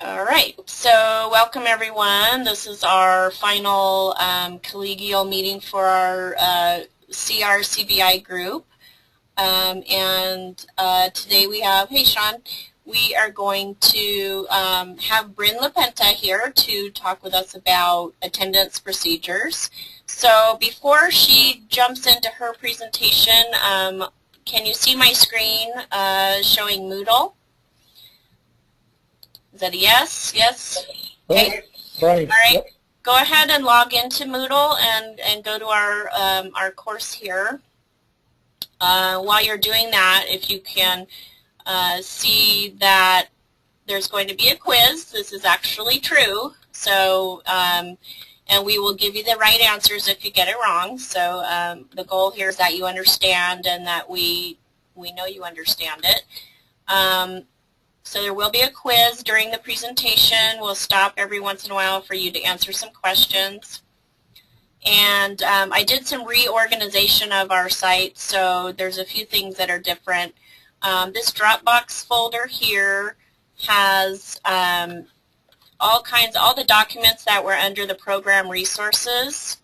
All right, so welcome everyone. This is our final collegial meeting for our CRCBI group. Today we have, hey Sean, we are going to have Bryn Lapenta here to talk with us about attendance procedures. So before she jumps into her presentation, can you see my screen showing Moodle? Is that a yes? Yes? Okay. Right. All right. Yep. Go ahead and log into Moodle and go to our course here. While you're doing that, if you can see that there's going to be a quiz. This is actually true. So, and we will give you the right answers if you get it wrong. So the goal here is that you understand and that we know you understand it. So there will be a quiz during the presentation. We'll stop every once in a while for you to answer some questions. And I did some reorganization of our site, so there's a few things that are different. This Dropbox folder here has all the documents that were under the program resources.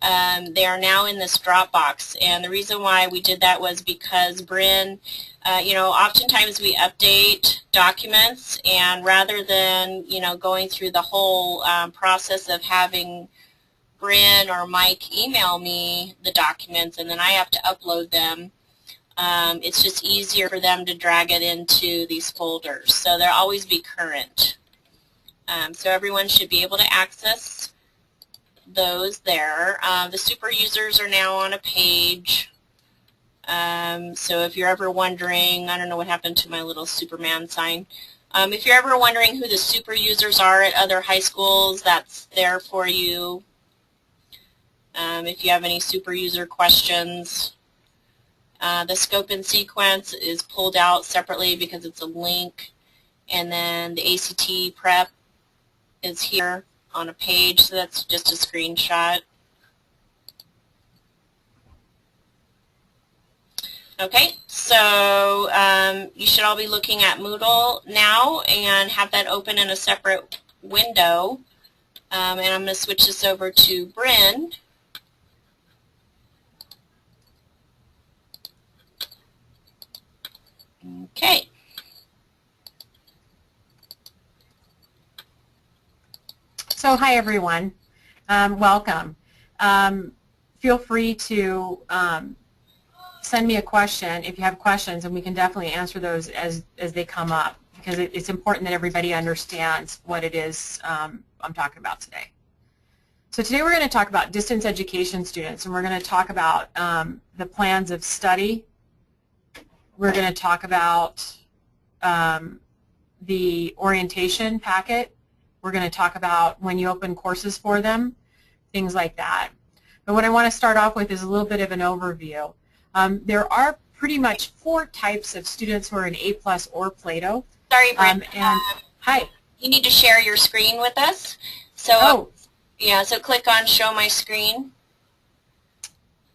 They are now in this Dropbox, and the reason why we did that was because Bryn, oftentimes we update documents, and rather than, going through the whole process of having Bryn or Mike email me the documents and then I have to upload them, it's just easier for them to drag it into these folders. So they'll always be current. So everyone should be able to access those there. The super users are now on a page. So if you're ever wondering, I don't know what happened to my little Superman sign. If you're ever wondering who the super users are at other high schools, that's there for you. If you have any super user questions. The scope and sequence is pulled out separately because it's a link. And then the ACT prep is here on a page, so that's just a screenshot. Okay, so you should all be looking at Moodle now and have that open in a separate window. And I'm going to switch this over to Bryn. Okay. So hi everyone, welcome. Feel free to send me a question if you have questions, and we can definitely answer those as they come up, because it's important that everybody understands what it is I'm talking about today. So today we're going to talk about distance education students, and we're going to talk about the plans of study. We're going to talk about the orientation packet. We're going to talk about when you open courses for them, things like that. But what I want to start off with is a little bit of an overview. There are pretty much 4 types of students who are in A+ or PLATO. Sorry, Bryn. Hi. You need to share your screen with us. So, yeah, so click on Show My Screen.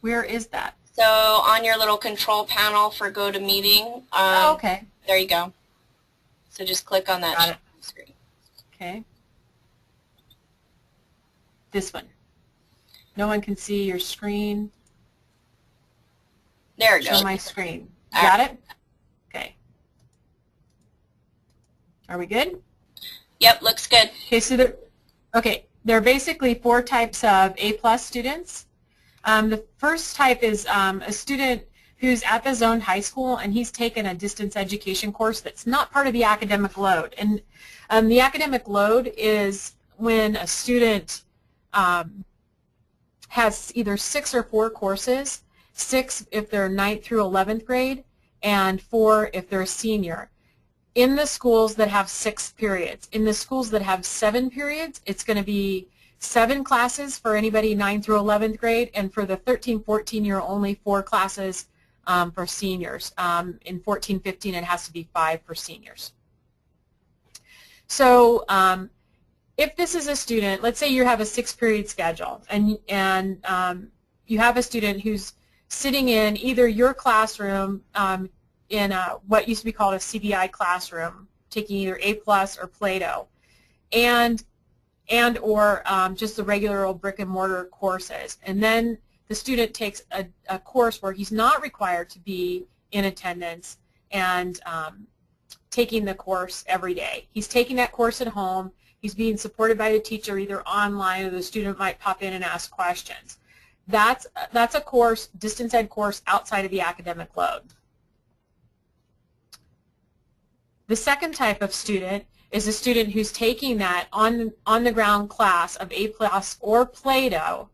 Where is that? So on your little control panel for GoToMeeting. Okay. There you go. So just click on that. Got it. Screen. Okay. This one. No one can see your screen. There it goes. Show my screen. Got it? Okay. Are we good? Yep, looks good. Okay, so there are basically 4 types of A+ students. The first type is a student who's at the zoned high school, and he's taken a distance education course that's not part of the academic load. And the academic load is when a student has either 6 or 4 courses, 6 if they're 9th through 11th grade, and 4 if they're a senior. In the schools that have 6 periods. In the schools that have 7 periods, it's going to be 7 classes for anybody 9th through 11th grade, and for the 13-14 year only 4 classes for seniors. In 14-15 it has to be 5 for seniors. So if this is a student, let's say you have a 6-period schedule, and you have a student who's sitting in either your classroom in what used to be called a CBI classroom, taking either A+ or PLATO, and or just the regular old brick and mortar courses. And then the student takes a course where he's not required to be in attendance and taking the course every day. He's taking that course at home. He's being supported by the teacher either online, or the student might pop in and ask questions. That's a course, distance ed course, outside of the academic load. The second type of student is a student who's taking that on-the-ground class of A+ or PLATO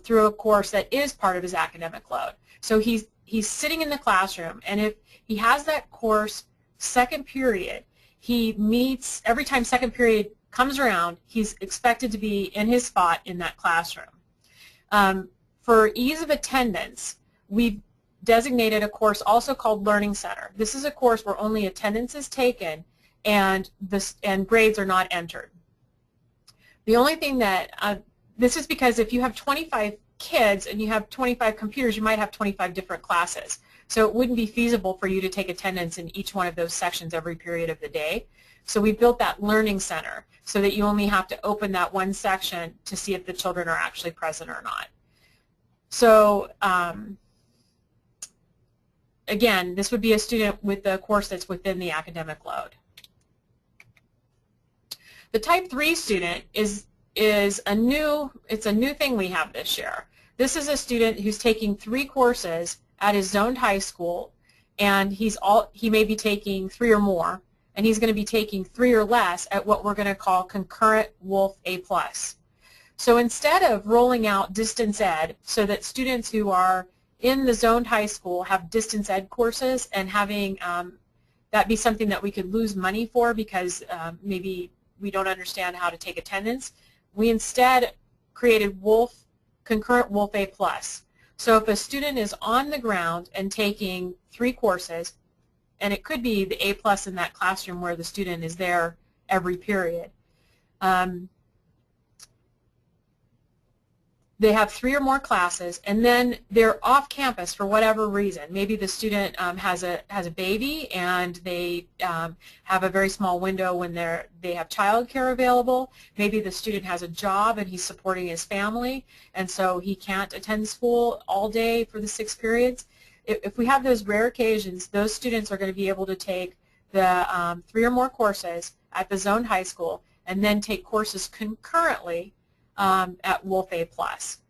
through a course that is part of his academic load. So he's sitting in the classroom, and if he has that course second period, he meets, every time second period comes around, he's expected to be in his spot in that classroom. For ease of attendance, we've designated a course also called Learning Center. This is a course where only attendance is taken and grades are not entered. The only thing that, this is because if you have 25 kids and you have 25 computers, you might have 25 different classes. So it wouldn't be feasible for you to take attendance in each one of those sections every period of the day. So we built that Learning Center so that you only have to open that one section to see if the children are actually present or not. So again, this would be a student with a course that's within the academic load. The Type 3 student is a new thing we have this year. This is a student who's taking 3 courses at his zoned high school, and he may be taking 3 or more, and he's going to be taking 3 or less at what we're going to call concurrent Wolf A+. So instead of rolling out distance ed so that students who are in the zoned high school have distance ed courses and having that be something that we could lose money for because maybe we don't understand how to take attendance, we instead created concurrent Wolf A+. So if a student is on the ground and taking 3 courses, and it could be the A+ in that classroom where the student is there every period, they have 3 or more classes, and then they're off campus for whatever reason. Maybe the student has a baby, and they have a very small window when they have child care available. Maybe the student has a job and he's supporting his family, and so he can't attend school all day for the 6 periods. If we have those rare occasions, those students are going to be able to take the 3 or more courses at the zoned high school and then take courses concurrently at Wolf A+.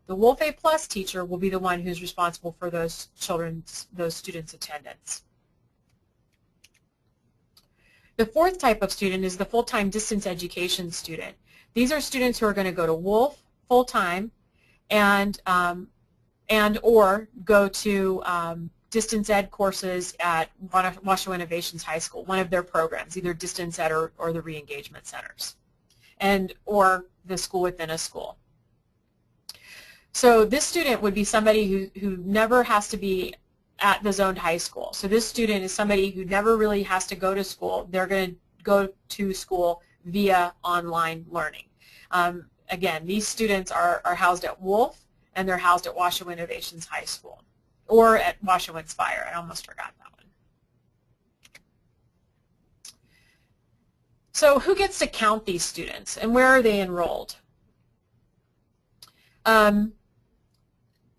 The Wolf A+ teacher will be the one who's responsible for those students' attendance. The fourth type of student is the full-time distance education student. These are students who are going to go to Wolf full-time and or go to distance ed courses at Washoe Innovations High School, one of their programs, either distance ed or the re-engagement centers, or the school within a school. So this student would be somebody who never has to be at the zoned high school. So this student is somebody who never really has to go to school. They're going to go to school via online learning. Again, these students are housed at Wolf, and they're housed at Washoe Innovations High School, or at Washoe Inspire. I almost forgot that one. So who gets to count these students, and where are they enrolled?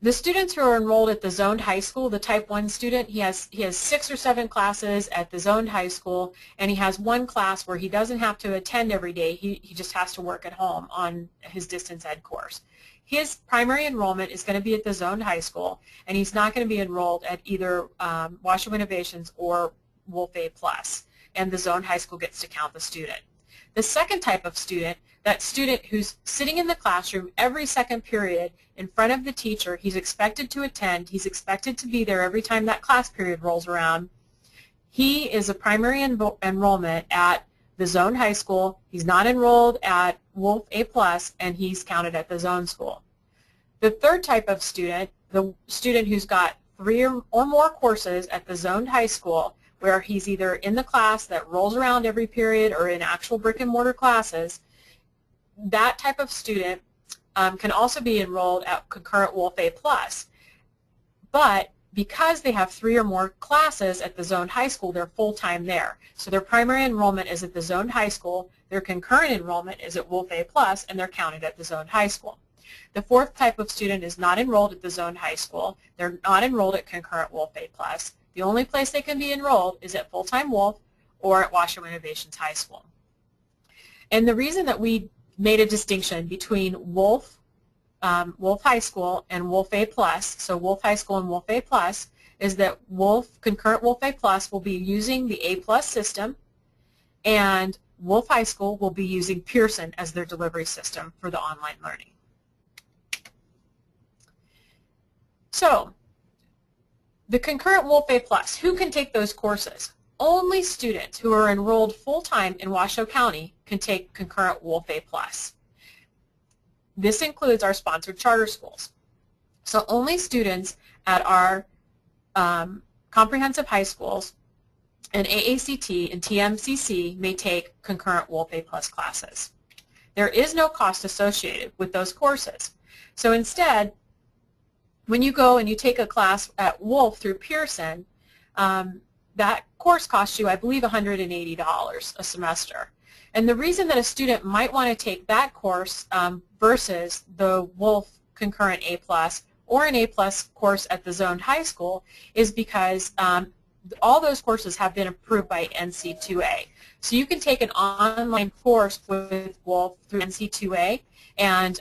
The students who are enrolled at the zoned high school, the Type 1 student, he has 6 or 7 classes at the zoned high school, and he has 1 class where he doesn't have to attend every day. He just has to work at home on his distance ed course. His primary enrollment is going to be at the zoned high school, and he's not going to be enrolled at either Washoe Innovations or Wolf A+, and the zoned high school gets to count the student. The second type of student, that student who's sitting in the classroom every second period in front of the teacher, he's expected to attend, he's expected to be there every time that class period rolls around. He is a primary enrollment at the zoned high school. He's not enrolled at Wolf A+, and he's counted at the zone school. The third type of student, the student who's got 3 or more courses at the zoned high school, where he's either in the class that rolls around every period or in actual brick and mortar classes, that type of student can also be enrolled at concurrent Wolf A+. But because they have 3 or more classes at the zoned high school, they're full-time there. So their primary enrollment is at the zoned high school, their concurrent enrollment is at Wolf A+, and they're counted at the zoned high school. The 4th type of student is not enrolled at the zoned high school. They're not enrolled at concurrent Wolf A+. The only place they can be enrolled is at full-time Wolf or at Washoe Innovations High School. And the reason that we made a distinction between Wolf High School and Wolf A+, so Wolf High School and Wolf A+, is that concurrent Wolf A+ will be using the A+ system, and Wolf High School will be using Pearson as their delivery system for the online learning. So, the concurrent Wolf A+, who can take those courses? Only students who are enrolled full-time in Washoe County can take concurrent Wolf A+. This includes our sponsored charter schools. So only students at our comprehensive high schools and AACT and TMCC may take concurrent Wolf A+ classes. There is no cost associated with those courses. So instead, when you go and you take a class at Wolf through Pearson, that course costs you, I believe, $180 a semester. And the reason that a student might want to take that course versus the Wolf concurrent A+ or an A+ course at the zoned high school is because all those courses have been approved by NC2A. So you can take an online course with Wolf through NC2A, and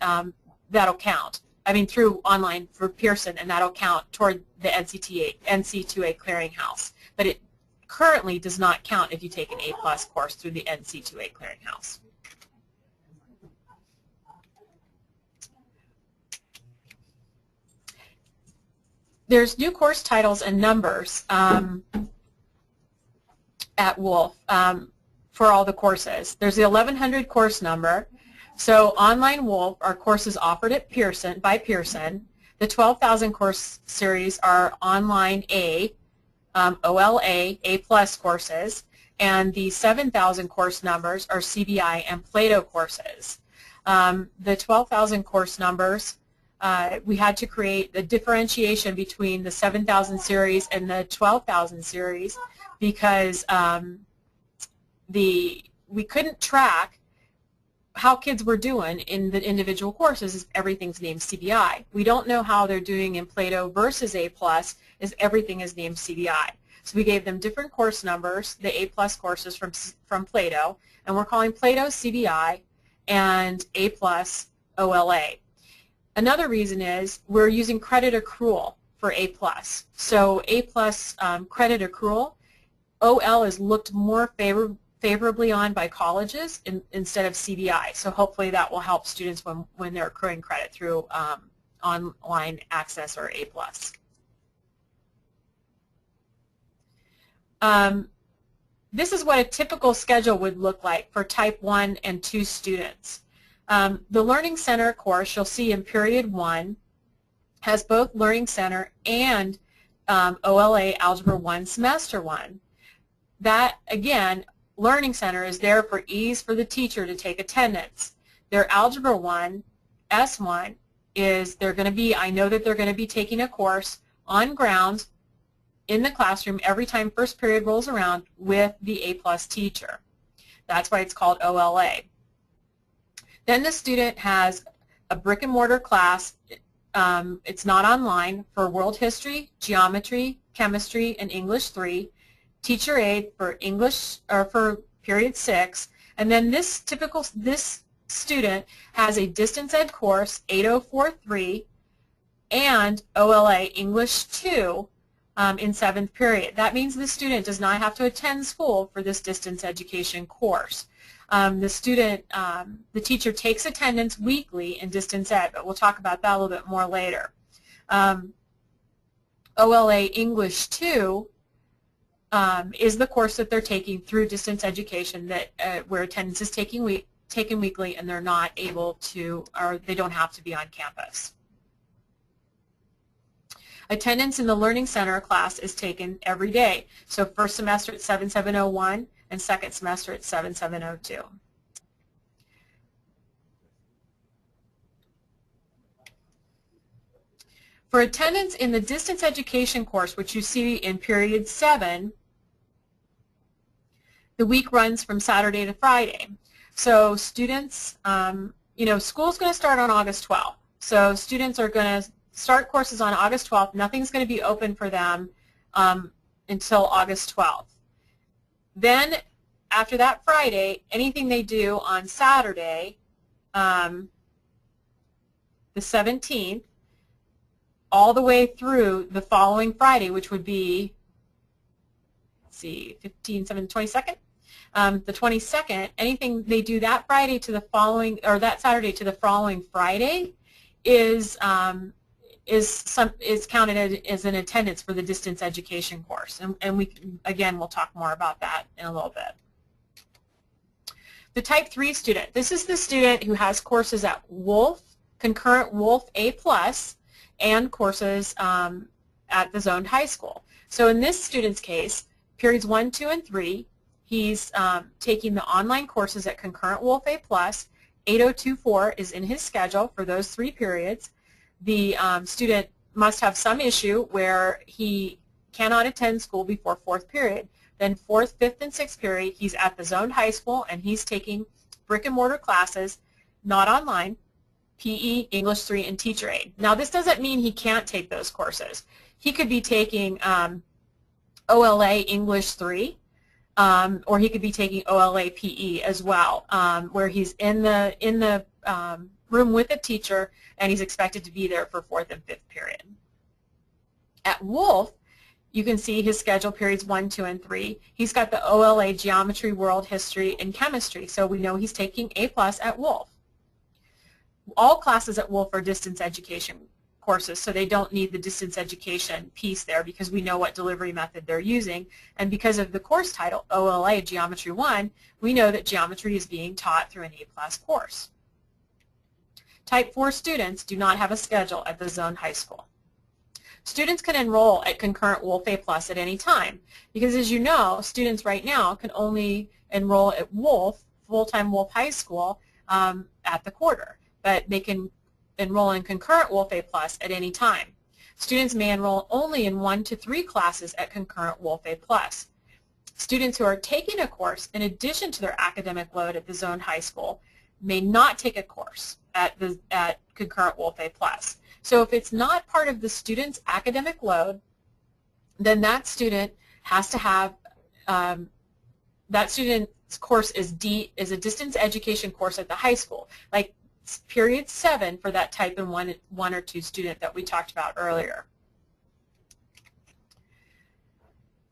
that'll count. I mean, through online for Pearson, and that'll count toward the NC2A clearinghouse. But it currently does not count if you take an A+ course through the NC2A clearinghouse. There's new course titles and numbers at Wolf for all the courses. There's the 1100 course number. So online Wolf are courses offered at Pearson by Pearson. The 12,000 course series are online A, OLA, A+ courses, and the 7,000 course numbers are CBI and PLATO courses. The 12,000 course numbers, we had to create a differentiation between the 7,000 series and the 12,000 series because we couldn't track how kids were doing in the individual courses as everything's named CBI. We don't know how they're doing in PLATO versus A+, as everything is named CBI. So we gave them different course numbers, the A+ courses from PLATO, and we're calling PLATO CBI and A+ OLA. Another reason is we're using credit accrual for A+. So A+ credit accrual, OL is looked more favorably on by colleges instead of CBI. So hopefully that will help students when they're accruing credit through online access or A+. This is what a typical schedule would look like for type 1 and 2 students. The Learning Center course you'll see in period 1 has both Learning Center and OLA Algebra 1 Semester 1. That, again, Learning Center is there for ease for the teacher to take attendance. Their Algebra 1, S1, is they're going to be, I know that they're going to be taking a course on ground in the classroom every time first period rolls around with the A+ teacher. That's why it's called OLA. Then the student has a brick and mortar class. It's not online for World History, Geometry, Chemistry, and English 3. Teacher aid for English or for period 6, and then this student has a distance ed course 8043 and OLA English 2 in 7th period. That means the student does not have to attend school for this distance education course. The teacher takes attendance weekly in distance ed, but we'll talk about that a little bit more later. OLA English 2 is the course that they're taking through distance education that where attendance is taken weekly and they're not able to, or they don't have to be on campus. Attendance in the Learning Center class is taken every day. So first semester at 7701 and second semester at 7702. For attendance in the distance education course, which you see in period 7, the week runs from Saturday to Friday. So students, school's going to start on August 12th. So students are going to start courses on August 12th. Nothing's going to be open for them until August 12th. Then after that Friday, anything they do on Saturday, the 17th, all the way through the following Friday, which would be, let's see, 15, 17, 22nd. The 22nd, anything they do that Friday to the following, or that Saturday to the following Friday, is counted as an attendance for the distance education course, and we'll talk more about that in a little bit. The Type 3 student. This is the student who has courses at Wolf, concurrent Wolf A+, and courses at the zoned high school. So in this student's case, periods 1, 2, and 3, he's taking the online courses at concurrent Wolf A+. 8024 is in his schedule for those 3 periods. The student must have some issue where he cannot attend school before 4th period. Then 4th, 5th, and 6th period, he's at the zoned high school and he's taking brick and mortar classes, not online, PE, English 3, and teacher aid. Now this doesn't mean he can't take those courses. He could be taking OLA English 3, or he could be taking OLA PE as well, where he's in the room with a teacher and he's expected to be there for 4th and 5th period. At Wolf, you can see his schedule periods 1, 2, and 3. He's got the OLA Geometry, World History, and Chemistry, so we know he's taking A+ at Wolf. All classes at Wolf are distance education courses, so they don't need the distance education piece there because we know what delivery method they're using, and because of the course title, OLA Geometry 1, we know that geometry is being taught through an A+ course. Type 4 students do not have a schedule at the zoned high school. Students can enroll at concurrent Wolf A+ at any time because, as you know, students right now can only enroll at Wolf, full-time Wolf High School, at the quarter, but they can enroll in concurrent Wolf A+ at any time. Students may enroll only in 1 to 3 classes at concurrent Wolf A+. Students who are taking a course in addition to their academic load at the zoned high school may not take a course at concurrent Wolf A+. So if it's not part of the student's academic load, then that student has to have, that student's course is a distance education course at the high school, like period 7 for that type in 1 or 2 student that we talked about earlier.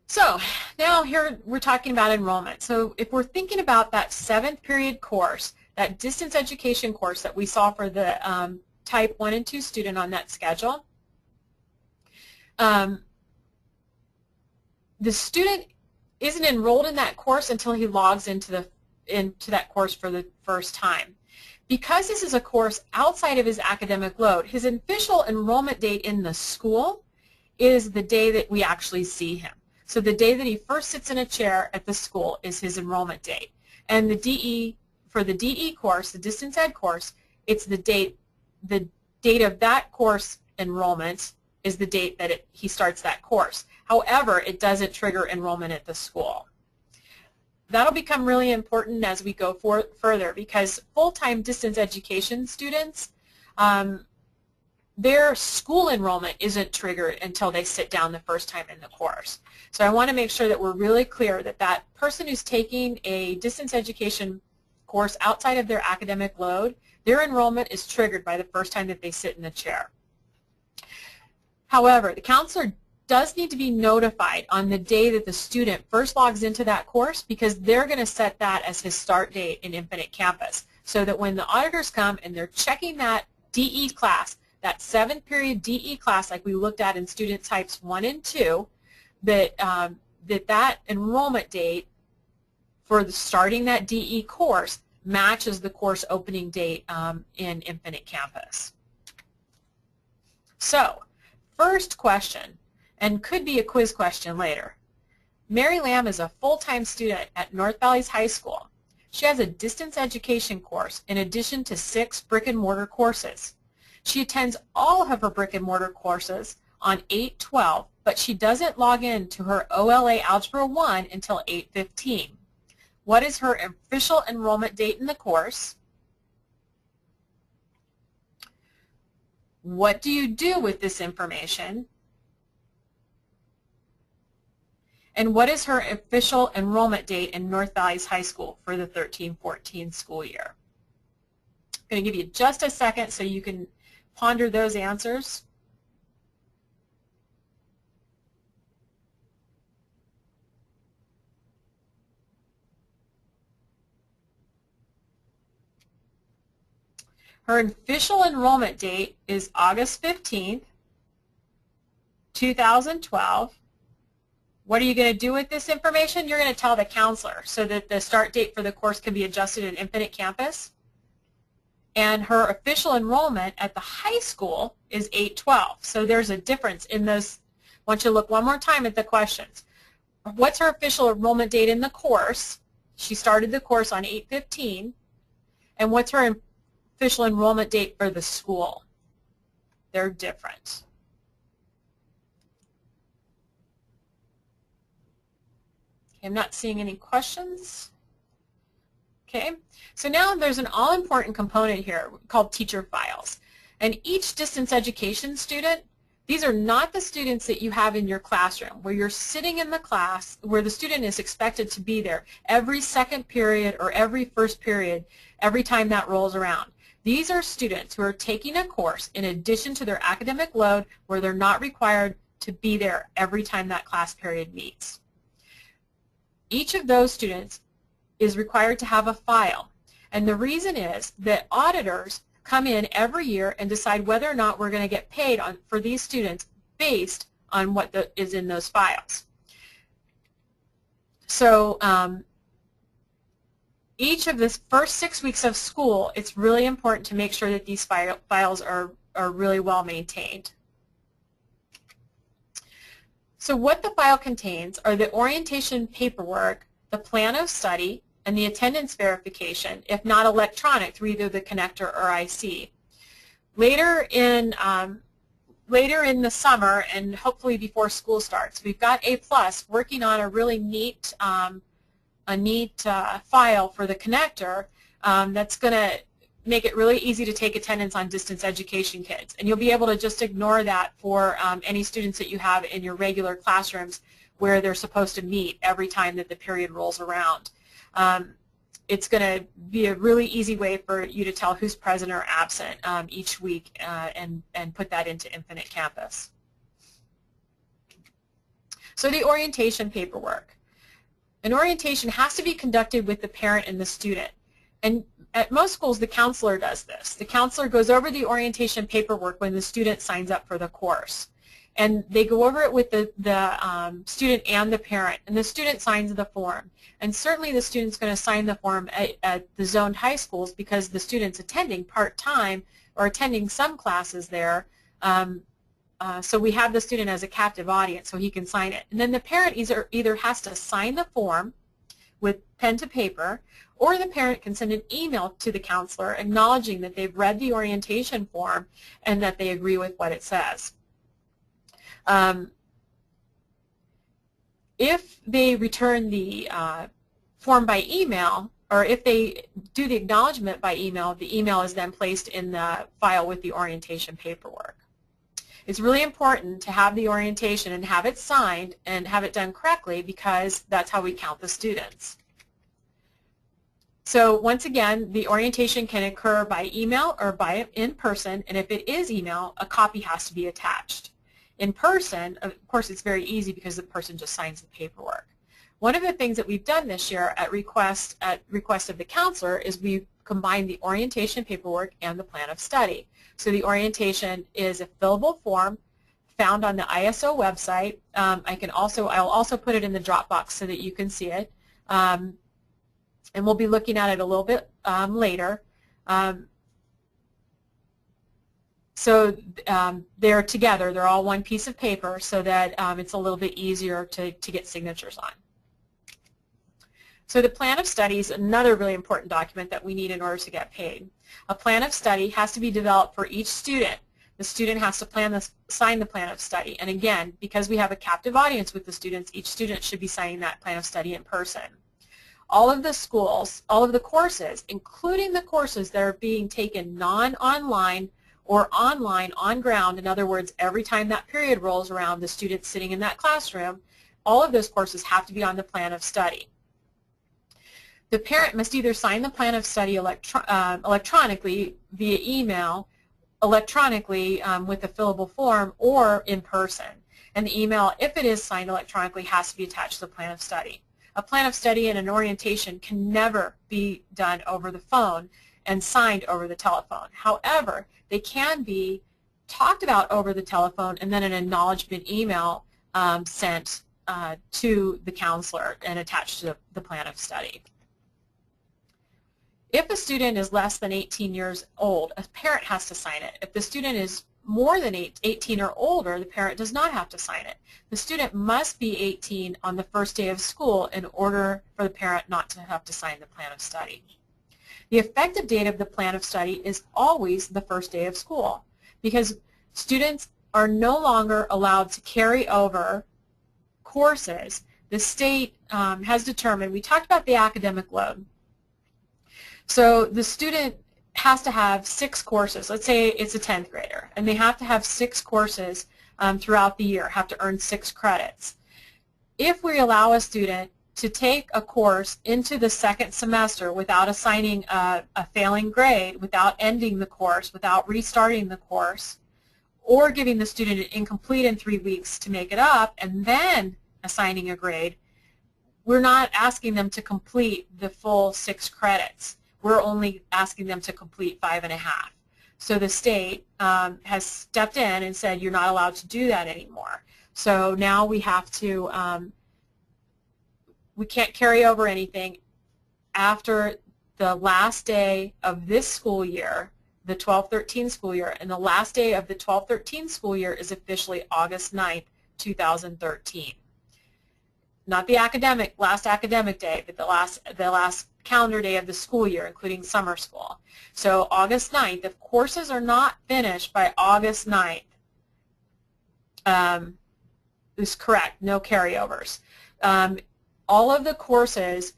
So now here we're talking about enrollment. So if we're thinking about that 7th period course, that distance education course that we saw for the type 1 and 2 student on that schedule, the student isn't enrolled in that course until he logs into that course for the first time. Because this is a course outside of his academic load, his official enrollment date in the school is the day that we actually see him. So the day that he first sits in a chair at the school is his enrollment date. And for the DE course, the distance ed course, it's the date of that course enrollment is the date that he starts that course. However, it doesn't trigger enrollment at the school. That'll become really important as we go further because full-time distance education students, their school enrollment isn't triggered until they sit down the first time in the course. So I want to make sure that we're really clear that that person who's taking a distance education course outside of their academic load, their enrollment is triggered by the first time that they sit in the chair. However, the counselor does need to be notified on the day that the student first logs into that course because they're going to set that as his start date in Infinite Campus so that when the auditors come and they're checking that DE class, that 7th period DE class like we looked at in student types 1 and 2, that enrollment date for starting that DE course matches the course opening date in Infinite Campus. So, first question, and could be a quiz question later. Mary Lamb is a full-time student at North Valleys High School. She has a distance education course in addition to 6 brick and mortar courses. She attends all of her brick and mortar courses on 8/12, but she doesn't log in to her OLA Algebra 1 until 8/15. What is her official enrollment date in the course? What do you do with this information? And what is her official enrollment date in North Valleys High School for the 13-14 school year? I'm going to give you just a second so you can ponder those answers. Her official enrollment date is August 15th, 2012. What are you going to do with this information? You're going to tell the counselor so that the start date for the course can be adjusted in Infinite Campus. And her official enrollment at the high school is 8/12. So there's a difference in those. I want you to look one more time at the questions. What's her official enrollment date in the course? She started the course on 8/15. And what's her official enrollment date for the school? They're different. I'm not seeing any questions. Okay, so now there's an all-important component here called teacher files. And each distance education student, these are not the students that you have in your classroom where you're sitting in the class where the student is expected to be there every second period or every first period every time that rolls around. These are students who are taking a course in addition to their academic load where they're not required to be there every time that class period meets. Each of those students is required to have a file, and the reason is that auditors come in every year and decide whether or not we're going to get paid for these students based on what is in those files. So each of the first 6 weeks of school, it's really important to make sure that these files are really well maintained. So what the file contains are the orientation paperwork, the plan of study, and the attendance verification, if not electronic, through either the connector or IC. Later in the summer, and hopefully before school starts, we've got A+ working on a really neat file for the connector that's going to make it really easy to take attendance on distance education kids. And you'll be able to just ignore that for any students that you have in your regular classrooms where they're supposed to meet every time that the period rolls around. It's going to be a really easy way for you to tell who's present or absent each week and put that into Infinite Campus. So the orientation paperwork. An orientation has to be conducted with the parent and the student. And at most schools, the counselor does this. The counselor goes over the orientation paperwork when the student signs up for the course. And they go over it with the student and the parent, and the student signs the form. And certainly the student's going to sign the form at the zoned high schools because the student's attending part-time or attending some classes there. So we have the student as a captive audience so he can sign it. And then the parent either has to sign the form with pen to paper, or the parent can send an email to the counselor acknowledging that they've read the orientation form and that they agree with what it says. If they return the form by email, or if they do the acknowledgement by email, the email is then placed in the file with the orientation paperwork. It's really important to have the orientation and have it signed and have it done correctly because that's how we count the students. So once again, the orientation can occur by email or by in person, and if it is email, a copy has to be attached. In person, of course, it's very easy because the person just signs the paperwork. One of the things that we've done this year at request of the counselor is we've combined the orientation paperwork and the plan of study. So the orientation is a fillable form found on the ISO website. I'll also put it in the Dropbox so that you can see it. And we'll be looking at it a little bit later. So they're together. They're all one piece of paper so that it's a little bit easier to get signatures on. So the plan of study is another really important document that we need in order to get paid. A plan of study has to be developed for each student. The student has to sign the plan of study. And again, because we have a captive audience with the students, each student should be signing that plan of study in person. All of the schools, all of the courses, including the courses that are being taken non-online or online on ground, in other words, every time that period rolls around, the student's sitting in that classroom, all of those courses have to be on the plan of study. The parent must either sign the plan of study electronically via email, electronically with a fillable form, or in person. And the email, if it is signed electronically, has to be attached to the plan of study. A plan of study and an orientation can never be done over the phone and signed over the telephone. However, they can be talked about over the telephone and then an acknowledgement email sent to the counselor and attached to the plan of study. If a student is less than 18 years old, a parent has to sign it. If the student is more than 18 or older, the parent does not have to sign it. The student must be 18 on the first day of school in order for the parent not to have to sign the plan of study. The effective date of the plan of study is always the first day of school because students are no longer allowed to carry over courses. The state has determined, we talked about the academic load. So the student has to have 6 courses. Let's say it's a 10th grader, and they have to have 6 courses throughout the year, have to earn 6 credits. If we allow a student to take a course into the second semester without assigning a failing grade, without ending the course, without restarting the course, or giving the student an incomplete in 3 weeks to make it up, and then assigning a grade, we're not asking them to complete the full 6 credits. We're only asking them to complete 5.5. So the state has stepped in and said you're not allowed to do that anymore. So now we have to, we can't carry over anything after the last day of this school year, the 12-13 school year, and the last day of the 12-13 school year is officially August 9th, 2013. Not the last academic day, but the last calendar day of the school year, including summer school. So August 9th, if courses are not finished by August 9th, is correct, no carryovers. All of the courses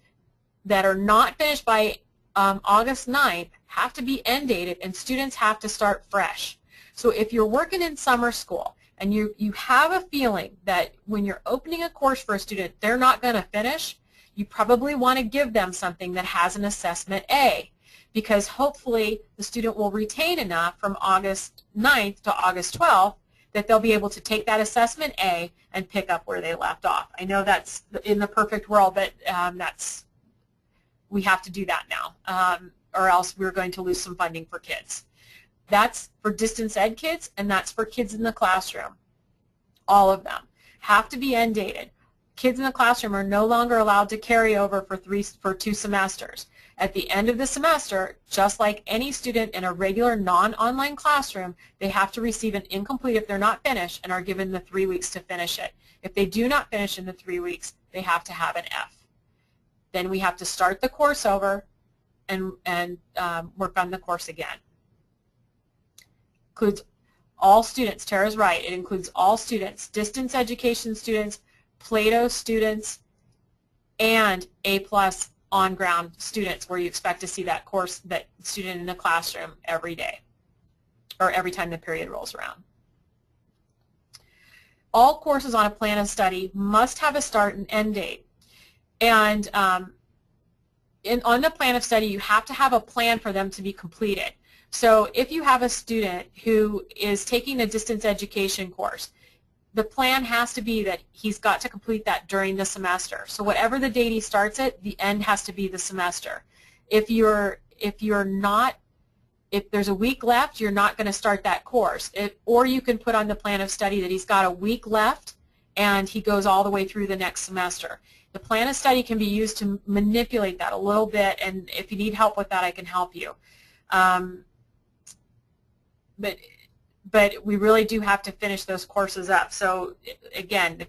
that are not finished by August 9th have to be end dated and students have to start fresh. So if you're working in summer school and you have a feeling that when you're opening a course for a student they're not going to finish, you probably want to give them something that has an assessment A, because hopefully the student will retain enough from August 9th to August 12th that they'll be able to take that assessment A and pick up where they left off. I know that's in the perfect world, but we have to do that now, or else we're going to lose some funding for kids. That's for distance ed kids, and that's for kids in the classroom. All of them have to be end dated. Kids in the classroom are no longer allowed to carry over for 2 semesters. At the end of the semester, just like any student in a regular non-online classroom, they have to receive an incomplete if they're not finished and are given the 3 weeks to finish it. If they do not finish in the 3 weeks, they have to have an F. Then we have to start the course over and work on the course again. Includes all students. Tara's right. It includes all students, distance education students, PLATO students, and A+ on-ground students where you expect to see that course, that student in the classroom every day or every time the period rolls around. All courses on a plan of study must have a start and end date. And on the plan of study, you have to have a plan for them to be completed. So if you have a student who is taking a distance education course, the plan has to be that he's got to complete that during the semester. So whatever the date he starts at, the end has to be the semester. If there's a week left, you're not going to start that course. Or you can put on the plan of study that he's got a week left and he goes all the way through the next semester. The plan of study can be used to manipulate that a little bit, and if you need help with that, I can help you. But we really do have to finish those courses up. So again,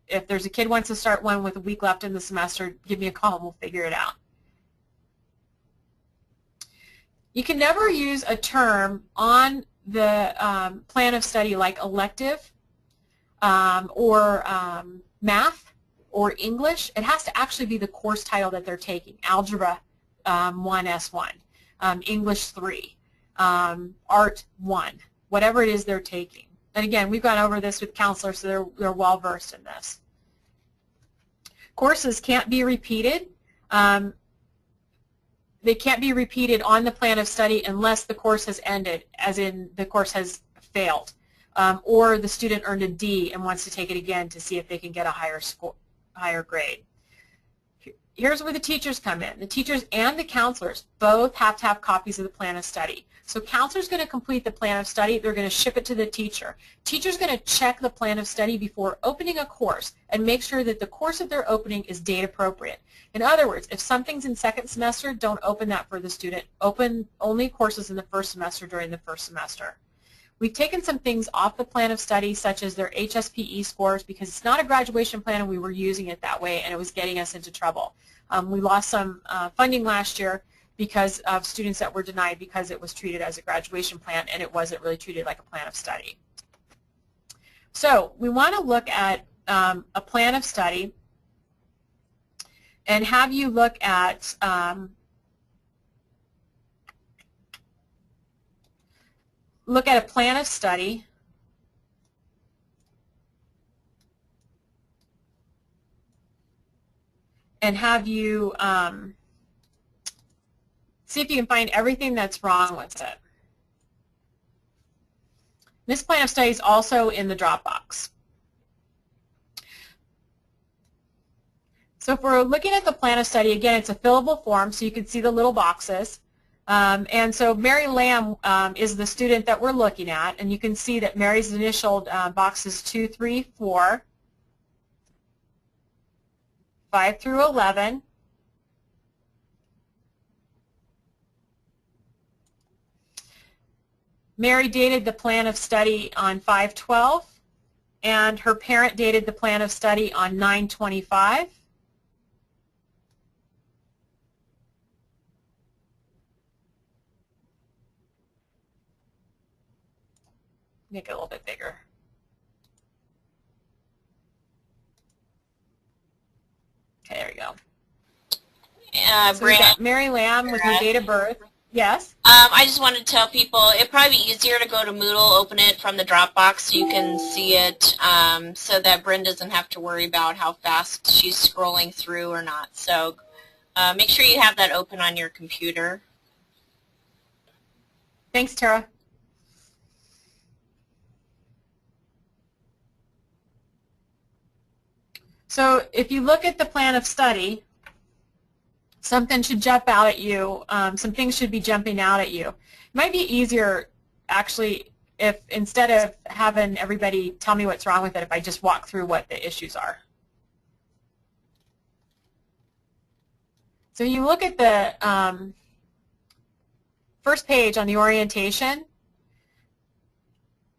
if there's a kid who wants to start one with a week left in the semester, give me a call and we'll figure it out. You can never use a term on the plan of study like elective or math or English. It has to actually be the course title that they're taking. Algebra 1 S1, English 3, Art 1, whatever it is they're taking. And again, we've gone over this with counselors, so they're well versed in this. Courses can't be repeated. They can't be repeated on the plan of study unless the course has ended, as in the course has failed, or the student earned a D and wants to take it again to see if they can get a higher grade. Here's where the teachers come in. The teachers and the counselors both have to have copies of the plan of study. So counselor's going to complete the plan of study. They're going to ship it to the teacher. Teacher's going to check the plan of study before opening a course and make sure that the course that they're opening is date appropriate. In other words, if something's in second semester, don't open that for the student. Open only courses in the first semester during the first semester. We've taken some things off the plan of study, such as their HSPE scores, because it's not a graduation plan and we were using it that way and it was getting us into trouble. We lost some funding last year because of students that were denied because it was treated as a graduation plan and it wasn't really treated like a plan of study. So we want to look at a plan of study and have you look at a plan of study and have you see if you can find everything that's wrong with it. This plan of study is also in the Dropbox. So if we're looking at the plan of study, again, it's a fillable form, so you can see the little boxes. And so Mary Lamb is the student that we're looking at, and you can see that Mary's initialed boxes 2, 3, 4, 5 through 11. Mary dated the plan of study on 5/12, and her parent dated the plan of study on 9/25. Make it a little bit bigger. Okay, there we go. So we got Mary Lamb with her date of birth. Yes? I just wanted to tell people it'd probably be easier to go to Moodle, open it from the Dropbox so you can see it, so that Bryn doesn't have to worry about how fast she's scrolling through or not. So make sure you have that open on your computer. Thanks, Tara. So if you look at the plan of study, something should jump out at you. Some things should be jumping out at you. It might be easier, actually, if instead of having everybody tell me what's wrong with it, if I just walk through what the issues are. So you look at the first page on the orientation.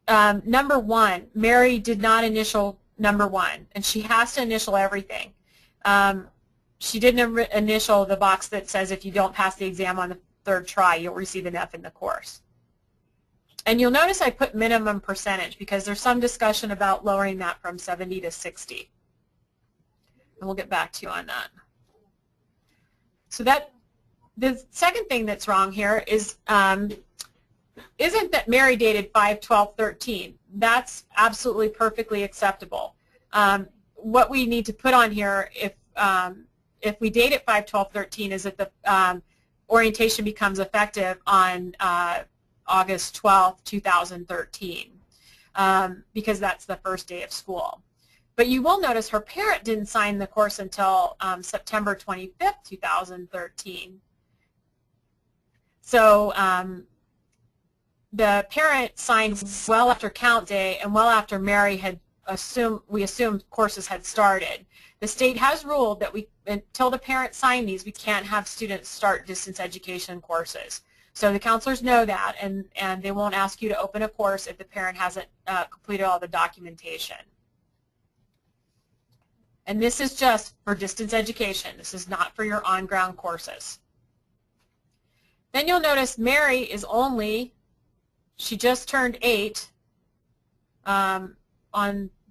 Number 1, Mary did not initial number 1, and she has to initial everything. She didn't initial the box that says if you don't pass the exam on the 3rd try, you'll receive an F in the course. And you'll notice I put minimum percentage because there's some discussion about lowering that from 70 to 60. And we'll get back to you on that. So the second thing that's wrong here is isn't that Mary dated 5/12/13. That's absolutely perfectly acceptable. What we need to put on here, if we date it 5/12/13, is that the orientation becomes effective on August 12th, 2013, because that's the first day of school. But you will notice her parent didn't sign the course until September 25th, 2013. So the parent signed well after count day and well after Mary had we assumed courses had started. The state has ruled that until the parents sign these, we can't have students start distance education courses. So the counselors know that, and they won't ask you to open a course if the parent hasn't completed all the documentation. And this is just for distance education. This is not for your on-ground courses. Then you'll notice Mary is she just turned 8 on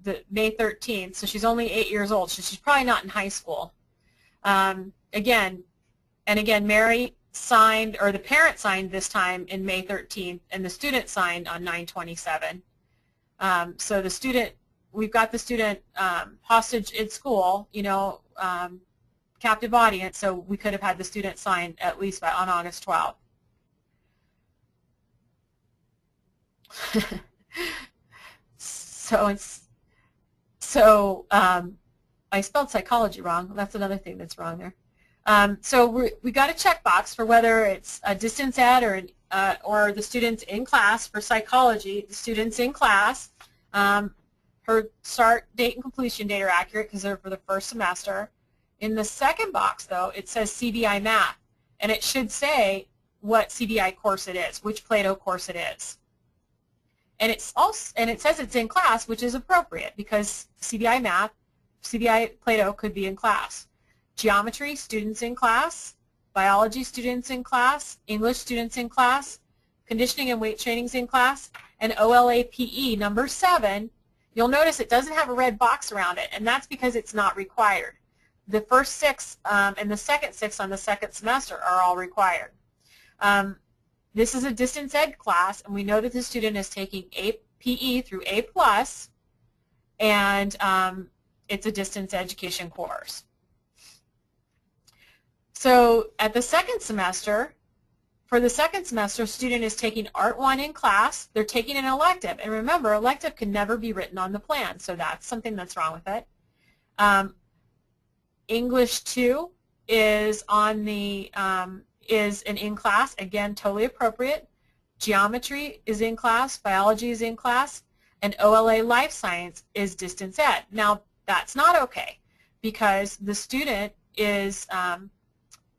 the May 13th, so she's only 8 years old, so she's probably not in high school. Again, Mary signed, or the parent signed this time in May 13th, and the student signed on 9/27. So the student, we've got the student hostage at school, captive audience, so we could have had the student sign at least on August 12th. I spelled psychology wrong. That's another thing that's wrong there. So we got a checkbox for whether it's a distance ed or the students in class. For psychology, the students in class, her start date and completion date are accurate because they're for the first semester. In the second box, though, it says CBI math, and it should say what CBI course it is, which PLATO course it is. And it says it's in class, which is appropriate because CBI math, CBI PLATO could be in class. Geometry, students in class. Biology, students in class. English, students in class. Conditioning and weight training's in class. And OLA PE, number 7, you'll notice it doesn't have a red box around it, and that's because it's not required. The first 6 and the second 6 on the second semester are all required. This is a distance ed class, and we know that the student is taking PE through A+, and it's a distance education course. So at the second semester, for the second semester, a student is taking Art 1 in class. They're taking an elective, and remember, elective can never be written on the plan, so that's something that's wrong with it. English 2 is on the is an in-class, again, totally appropriate. Geometry is in class, biology is in class, and OLA Life Science is distance ed. Now, that's not okay because the student is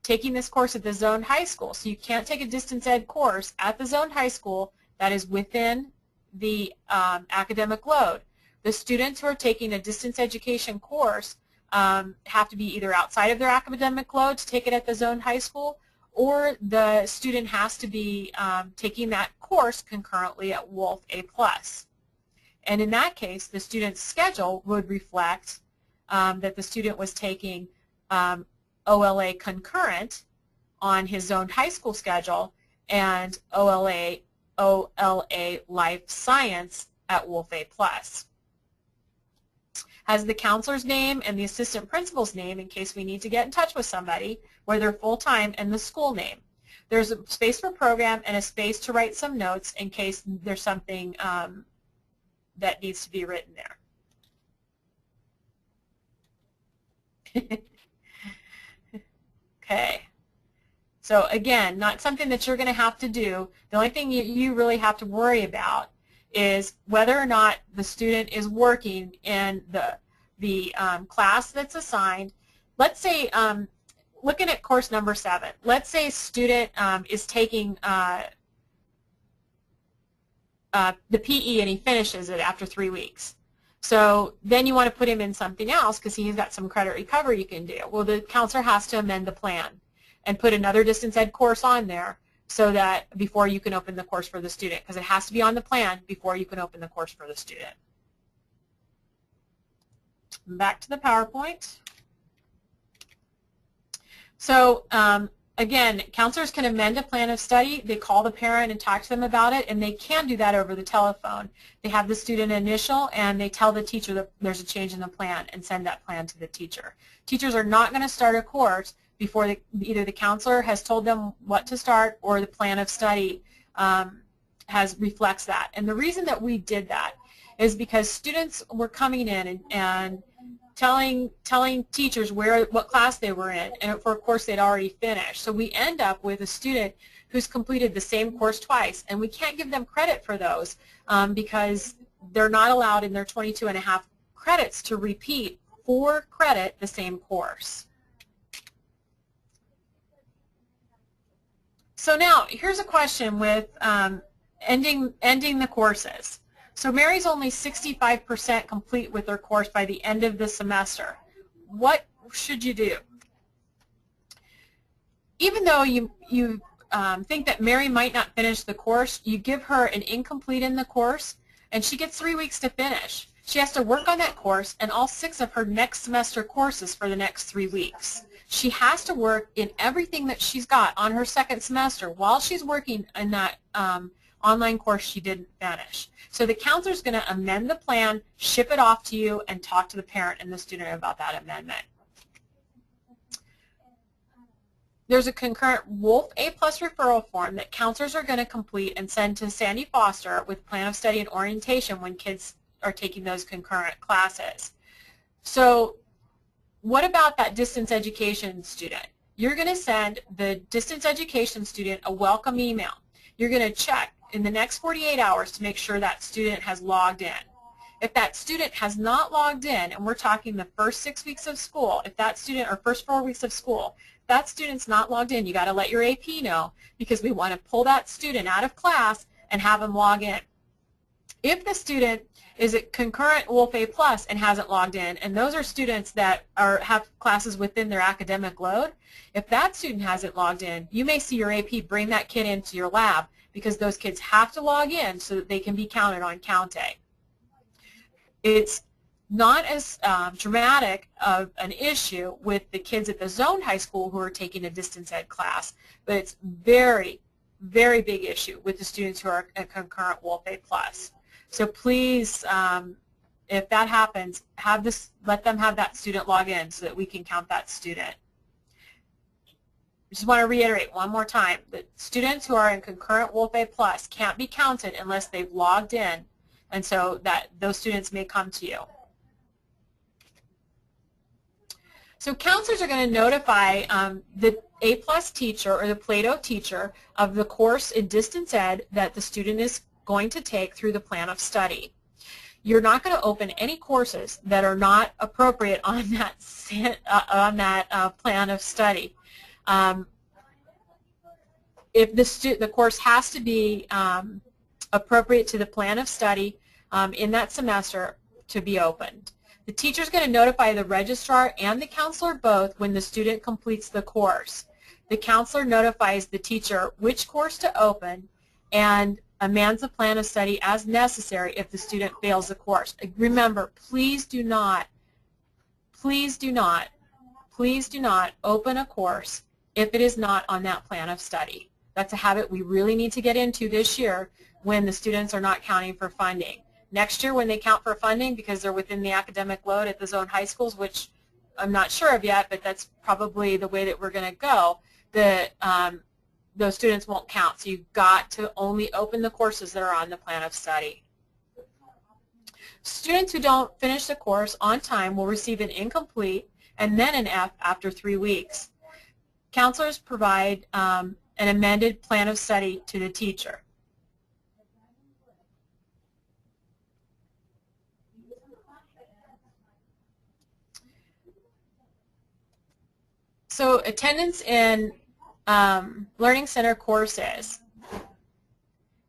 taking this course at the zoned high school, so you can't take a distance ed course at the zoned high school that is within the academic load. The students who are taking a distance education course have to be either outside of their academic load to take it at the zoned high school, or the student has to be taking that course concurrently at Wolf A+. And in that case, the student's schedule would reflect that the student was taking OLA concurrent on his zoned high school schedule and OLA Life Science at Wolf A+. Has the counselor's name and the assistant principal's name in case we need to get in touch with somebody, where they're full-time, and the school name. There's a space for program and a space to write some notes in case there's something that needs to be written there. Okay. So again, not something that you're going to have to do. The only thing you really have to worry about is whether or not the student is working in the class that's assigned. Let's say, looking at course number 7, let's say a student is taking the PE and he finishes it after 3 weeks. So then you want to put him in something else because he's got some credit recovery you can do. Well, the counselor has to amend the plan and put another distance ed course on there so that before you can open the course for the student, because it has to be on the plan before you can open the course for the student. Back to the PowerPoint. So again, counselors can amend a plan of study. They call the parent and talk to them about it, and they can do that over the telephone. They have the student initial, and they tell the teacher that there's a change in the plan and send that plan to the teacher. Teachers are not going to start a course before either the counselor has told them what to start or the plan of study reflects that. And the reason that we did that is because students were coming in and telling teachers what class they were in, and for a course they'd already finished. So we end up with a student who's completed the same course twice, and we can't give them credit for those because they're not allowed in their 22.5 credits to repeat for credit the same course. So now, here's a question with ending the courses. So Mary's only 65% complete with her course by the end of the semester. what should you do? Even though you think that Mary might not finish the course, you give her an incomplete in the course, and she gets 3 weeks to finish. She has to work on that course and all 6 of her next semester courses for the next 3 weeks. She has to work in everything that she's got on her second semester while she's working in that online course she didn't finish. So the counselor is going to amend the plan, ship it off to you, and talk to the parent and the student about that amendment. There's a concurrent Wolf A+ referral form that counselors are going to complete and send to Sandy Foster with plan of study and orientation when kids are taking those concurrent classes. So what about that distance education student? You're going to send the distance education student a welcome email. You're going to check in the next 48 hours to make sure that student has logged in. If that student has not logged in, and we're talking the first 6 weeks of school, if that student, or first 4 weeks of school, if that student's not logged in, you got to let your AP know, because we want to pull that student out of class and have them log in. If the student is a concurrent Wolf A+ and hasn't logged in, and those are students that have classes within their academic load, if that student hasn't logged in, you may see your AP bring that kid into your lab, because those kids have to log in so that they can be counted on Count A. It's not as dramatic of an issue with the kids at the zoned high school who are taking a distance ed class, but it's very, very big issue with the students who are a concurrent Wolf A+. So please, if that happens, let them have that student log in so that we can count that student. I just want to reiterate one more time that students who are in concurrent Wolf A+ can't be counted unless they've logged in, and so that those students may come to you. So counselors are going to notify the A+ teacher or the PLATO teacher of the course in distance ed that the student is going to take through the plan of study. You're not going to open any courses that are not appropriate on that plan of study. If the course has to be appropriate to the plan of study in that semester to be opened. The teacher is going to notify the registrar and the counselor both when the student completes the course. The counselor notifies the teacher which course to open and amends the plan of study as necessary if the student fails the course. Remember, please do not open a course if it is not on that plan of study. That's a habit we really need to get into this year when the students are not counting for funding. Next year when they count for funding, because they're within the academic load at the zone high schools, which I'm not sure of yet, but that's probably the way that we're going to go, those students won't count. So you've got to only open the courses that are on the plan of study. Students who don't finish the course on time will receive an incomplete and then an F after 3 weeks. Counselors provide an amended plan of study to the teacher. So attendance in Learning Center courses.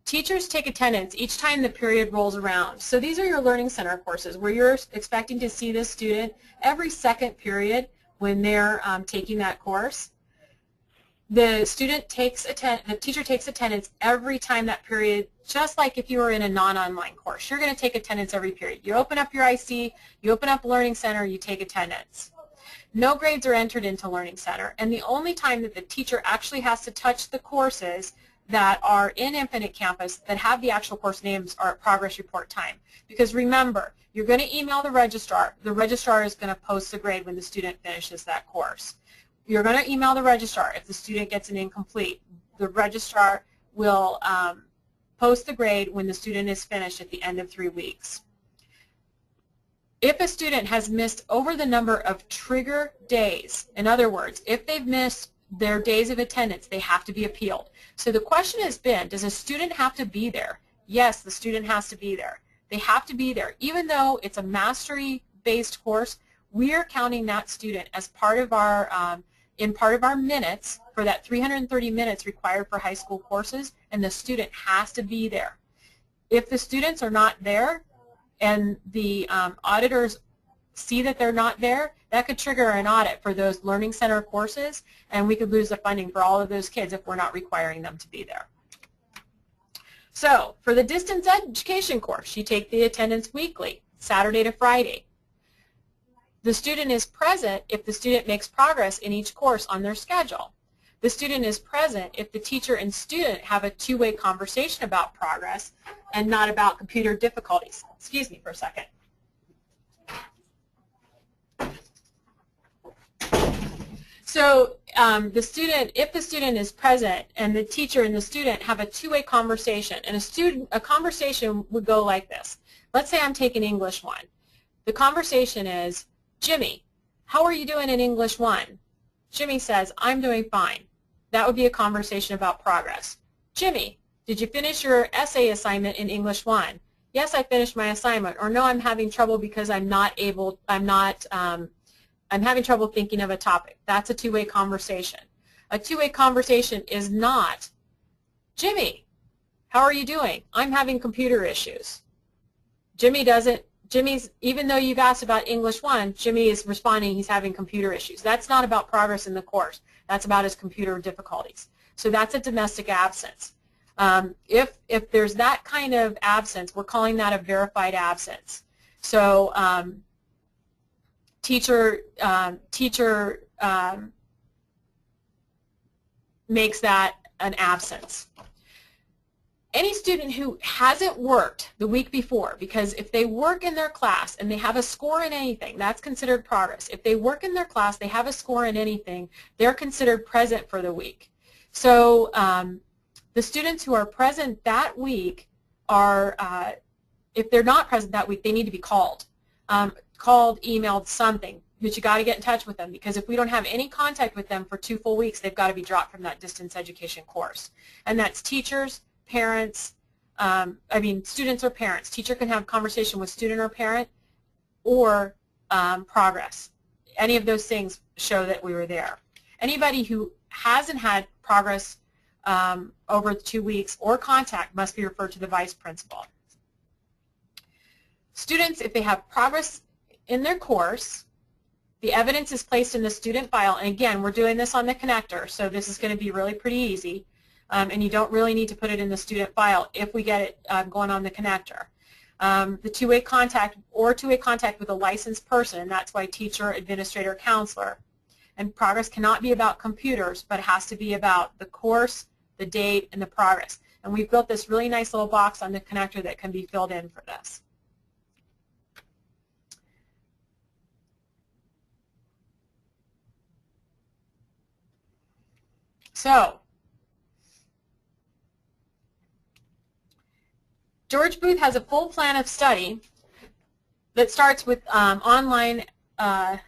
Teachers take attendance each time the period rolls around. So these are your Learning Center courses where you're expecting to see the student every second period when they're taking that course. The teacher takes attendance every time that period, just like if you were in a non-online course. You're going to take attendance every period. You open up your IC, you open up Learning Center, you take attendance. No grades are entered into Learning Center, and the only time that the teacher actually has to touch the courses that are in Infinite Campus that have the actual course names are at progress report time. Because remember, you're going to email the registrar. The registrar is going to post the grade when the student finishes that course. You're going to email the registrar if the student gets an incomplete. The registrar will post the grade when the student is finished at the end of 3 weeks. If a student has missed over the number of trigger days, in other words, if they've missed their days of attendance, they have to be appealed. So the question has been, does a student have to be there? Yes, the student has to be there. They have to be there. Even though it's a mastery-based course, we are counting that student as part of our, in part of our minutes for that 330 minutes required for high school courses, and the student has to be there. If the students are not there, and the auditors see that they're not there, that could trigger an audit for those Learning Center courses, and we could lose the funding for all of those kids if we're not requiring them to be there. So for the distance education course, you take the attendance weekly, Saturday to Friday. The student is present if the student makes progress in each course on their schedule. The student is present if the teacher and student have a two-way conversation about progress and not about computer difficulties. Excuse me for a second. So if the student is present and the teacher and the student have a two-way conversation, and a conversation would go like this. Let's say I'm taking English 1. The conversation is, Jimmy, how are you doing in English 1? Jimmy says, I'm doing fine. That would be a conversation about progress. Jimmy, did you finish your essay assignment in English 1? Yes, I finished my assignment. Or no, I'm having trouble because I'm having trouble thinking of a topic. That's a two-way conversation. A two-way conversation is not, Jimmy, how are you doing? I'm having computer issues. Even though you've asked about English 1, Jimmy is responding he's having computer issues. That's not about progress in the course. That's about his computer difficulties. So that's a domestic absence. If there's that kind of absence, we're calling that a verified absence. So teacher makes that an absence. Any student who hasn't worked the week before, because if they work in their class and they have a score in anything, that's considered progress. If they work in their class, they have a score in anything, they're considered present for the week. So the students who are present that week are, if they're not present that week, they need to be called. Called, emailed, something, but you got to get in touch with them, because if we don't have any contact with them for 2 full weeks, they've got to be dropped from that distance education course. And that's teachers, parents, students or parents. Teacher can have a conversation with student or parent, or progress. Any of those things show that we were there. Anybody who hasn't had progress over 2 weeks or contact must be referred to the vice principal. Students, if they have progress in their course, the evidence is placed in the student file, and again, we're doing this on the connector, so this is going to be really pretty easy, and you don't really need to put it in the student file if we get it going on the connector. The two-way contact or two-way contact with a licensed person, that's why teacher, administrator, counselor, and progress cannot be about computers, but it has to be about the course, the date, and the progress. And we've built this really nice little box on the connector that can be filled in for this. So, George Booth has a full plan of study that starts with online A+,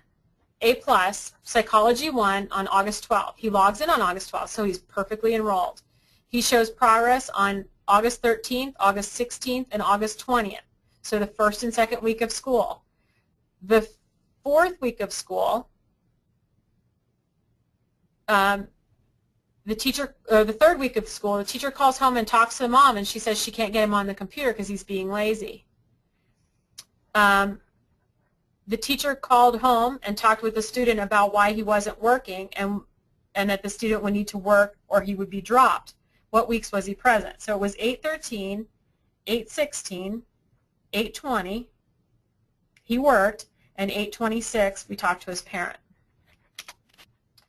Psychology 1 on August 12th. He logs in on August 12th, so he's perfectly enrolled. He shows progress on August 13th, August 16th, and August 20th, so the first and second week of school. The fourth week of school, the third week of school, the teacher calls home and talks to the mom, and she says she can't get him on the computer because he's being lazy. The teacher called home and talked with the student about why he wasn't working, and that the student would need to work or he would be dropped. What weeks was he present? So it was 8/13, 8/16, 8/20, he worked, and 8/26, we talked to his parent.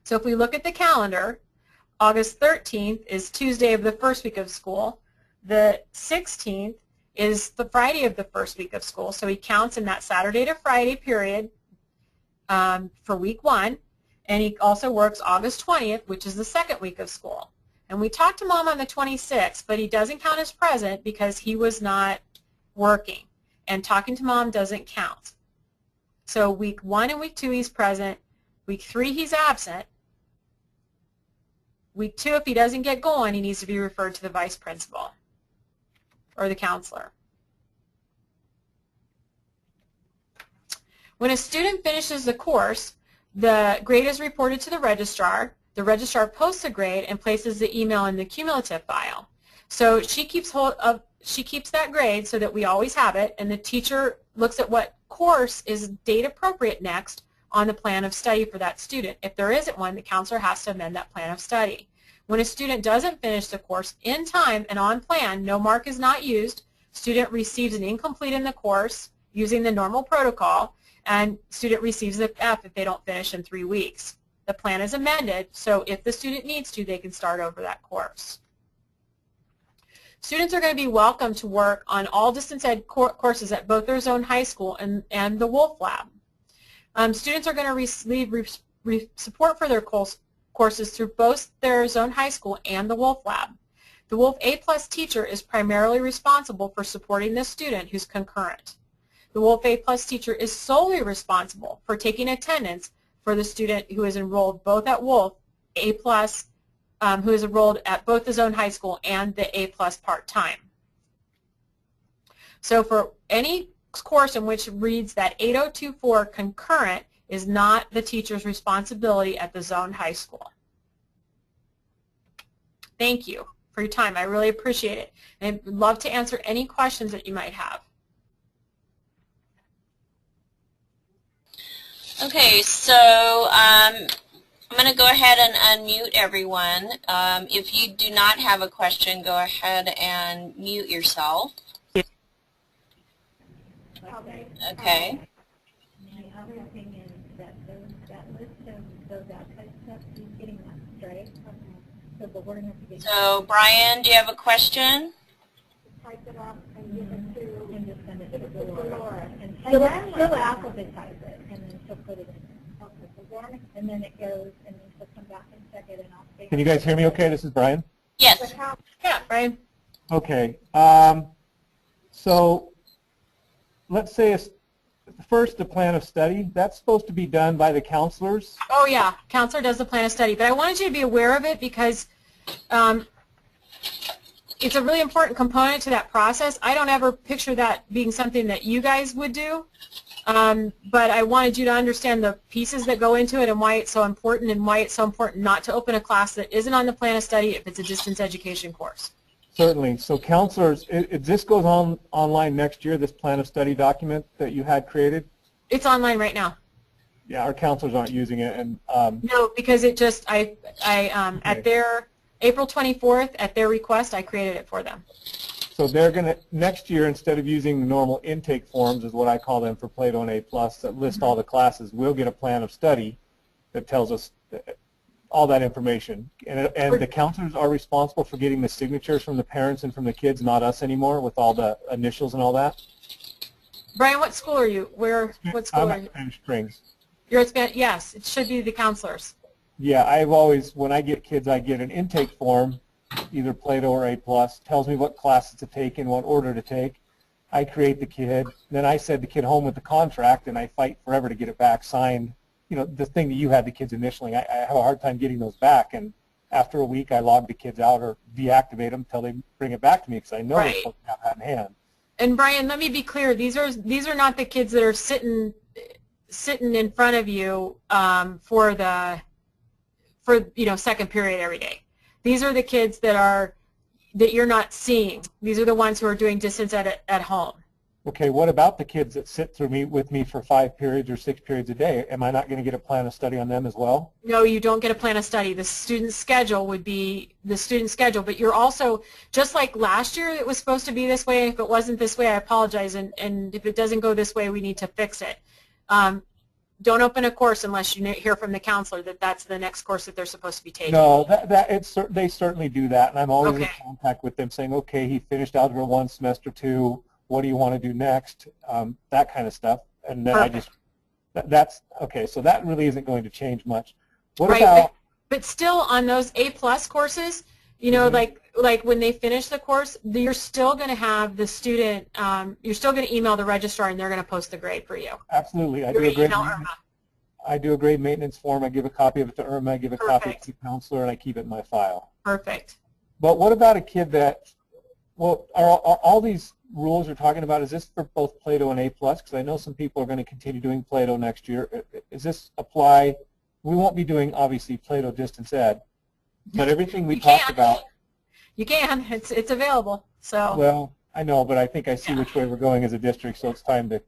So if we look at the calendar, August 13th is Tuesday of the first week of school. The 16th is the Friday of the first week of school, so he counts in that Saturday to Friday period for week 1, and he also works August 20th, which is the second week of school. And we talked to mom on the 26th, but he doesn't count as present because he was not working, and talking to mom doesn't count. So week 1 and week 2 he's present, week 3 he's absent. Week 2, if he doesn't get going, he needs to be referred to the vice principal or the counselor. When a student finishes the course, the grade is reported to the registrar. The registrar posts the grade and places the email in the cumulative file. So she keeps that grade so that we always have it, and the teacher looks at what course is date appropriate next on the plan of study for that student. If there isn't one, the counselor has to amend that plan of study. When a student doesn't finish the course in time and on plan, no mark is not used, student receives an incomplete in the course using the normal protocol, and student receives an F if they don't finish in 3 weeks. The plan is amended, so if the student needs to, they can start over that course. Students are going to be welcome to work on all distance ed courses at both their zone high school and the Wolf Lab. Students are going to receive support for their courses through both their zone high school and the Wolf Lab. The Wolf A+ teacher is primarily responsible for supporting the student who's concurrent. The Wolf A+ teacher is solely responsible for taking attendance for the student who is enrolled both at Wolf A+, who is enrolled at both the zone high school and the A+ part-time. So for any course in which reads that 8024 concurrent is not the teacher's responsibility at the zone high school. Thank you for your time. I really appreciate it. And I'd love to answer any questions that you might have. Okay, so I'm going to go ahead and unmute everyone. If you do not have a question, go ahead and mute yourself. Okay. The other thing is that that list of those outside stuff, he's getting that straight. So, but we're going to have to get. So, Brian, do you have a question? Type it up and give it to, and just send it to Laura. And she'll alphabetize it, and then she'll put it in there. Okay, so and then it goes, and then she'll come back and check it, and I'll say. Can you guys hear me okay? This is Brian. Yes. Yeah, Brian. Okay. So let's say first the plan of study. That's supposed to be done by the counselors. Oh yeah, counselor does the plan of study. But I wanted you to be aware of it because it's a really important component to that process. I don't ever picture that being something that you guys would do. But I wanted you to understand the pieces that go into it and why it's so important and why it's so important not to open a class that isn't on the plan of study if it's a distance education course. Certainly. So counselors, this goes on online next year, this plan of study document that you had created? It's online right now. Yeah, our counselors aren't using it. And no, because it just, okay. At their April 24th, at their request, I created it for them. So they're going to, next year, instead of using the normal intake forms, is what I call them for PLATO and A+, that list all the classes, we'll get a plan of study that tells us all that information. And the counselors are responsible for getting the signatures from the parents and from the kids, not us anymore, with all the initials and all that. Brian, what school are you? What school are you? I'm at Spanish Springs. You're at Spanish, yes, it should be the counselors. Yeah, I've always, when I get kids, I get an intake form, either PLATO or A+, tells me what classes to take and what order to take. I create the kid, then I send the kid home with the contract, and I fight forever to get it back signed. You know, the thing that you had the kids initially, I have a hard time getting those back, and after a week I log the kids out or deactivate them until they bring it back to me because I know they're supposed to have that in hand. And Brian, let me be clear, these are not the kids that are sitting in front of you for second period every day. These are the kids that you're not seeing. These are the ones who are doing distance at home. Okay, what about the kids that sit with me for 5 periods or 6 periods a day? Am I not going to get a plan of study on them as well? No, you don't get a plan of study. The student schedule would be the student schedule, but you're also, just like last year it was supposed to be this way. If it wasn't this way, I apologize, and if it doesn't go this way, we need to fix it. Don't open a course unless you hear from the counselor that that's the next course that they're supposed to be taking. No, they certainly do that, and I'm always in contact with them saying, okay, he finished Algebra 1, Semester 2, what do you want to do next, that kind of stuff. And then that's, okay, so that really isn't going to change much. What about... But still on those A+ courses, you know, like when they finish the course, you're still going to have the student, you're still going to email the registrar and they're going to post the grade for you. Absolutely. I do a grade maintenance form. I give a copy of it to Irma. I give a copy to the counselor, and I keep it in my file. Perfect. But what about a kid that, well, are all these rules you're talking about, is this for both PLATO and A+? Because I know some people are going to continue doing PLATO next year. Does this apply? We won't be doing, obviously, PLATO distance ed, but everything we talked about. You can. It's available. So. Well, I know, but I think I see which way we're going as a district, so it's time to.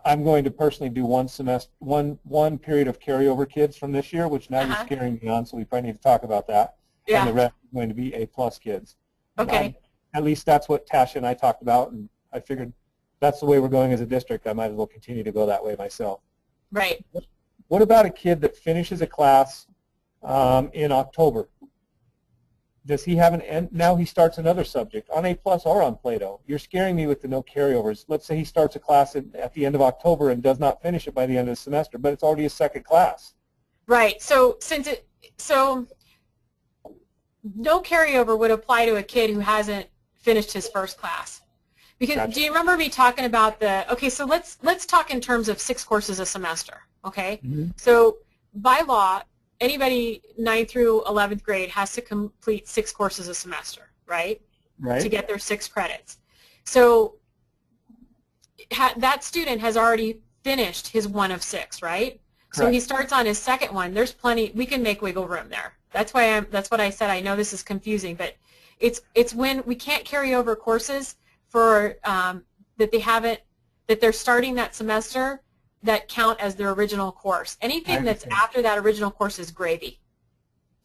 I'm going to personally do one semester, one period of carryover kids from this year, which now you're scaring me on, so we probably need to talk about that. Yeah. And the rest is going to be A+ kids. Okay. At least that's what Tasha and I talked about, and I figured that's the way we're going as a district. I might as well continue to go that way myself. Right. What about a kid that finishes a class in October? Does he have now he starts another subject on A+ or on PLATO? You're scaring me with the no carryovers. Let's say he starts a class at the end of October and does not finish it by the end of the semester, but it's already a second class. Right. So no carryover would apply to a kid who hasn't finished his first class. Because Gotcha. Do you remember me talking about okay, so let's talk in terms of 6 courses a semester, okay? Mm-hmm. So by law, anybody 9th through 11th grade has to complete 6 courses a semester, right? Right. To get their 6 credits. So that student has already finished his 1 of 6, right? Correct. So he starts on his second one. There's plenty. We can make wiggle room there. That's what I said. I know this is confusing, but it's when we can't carry over courses for that they're starting that semester that count as their original course. Anything that's after that original course is gravy.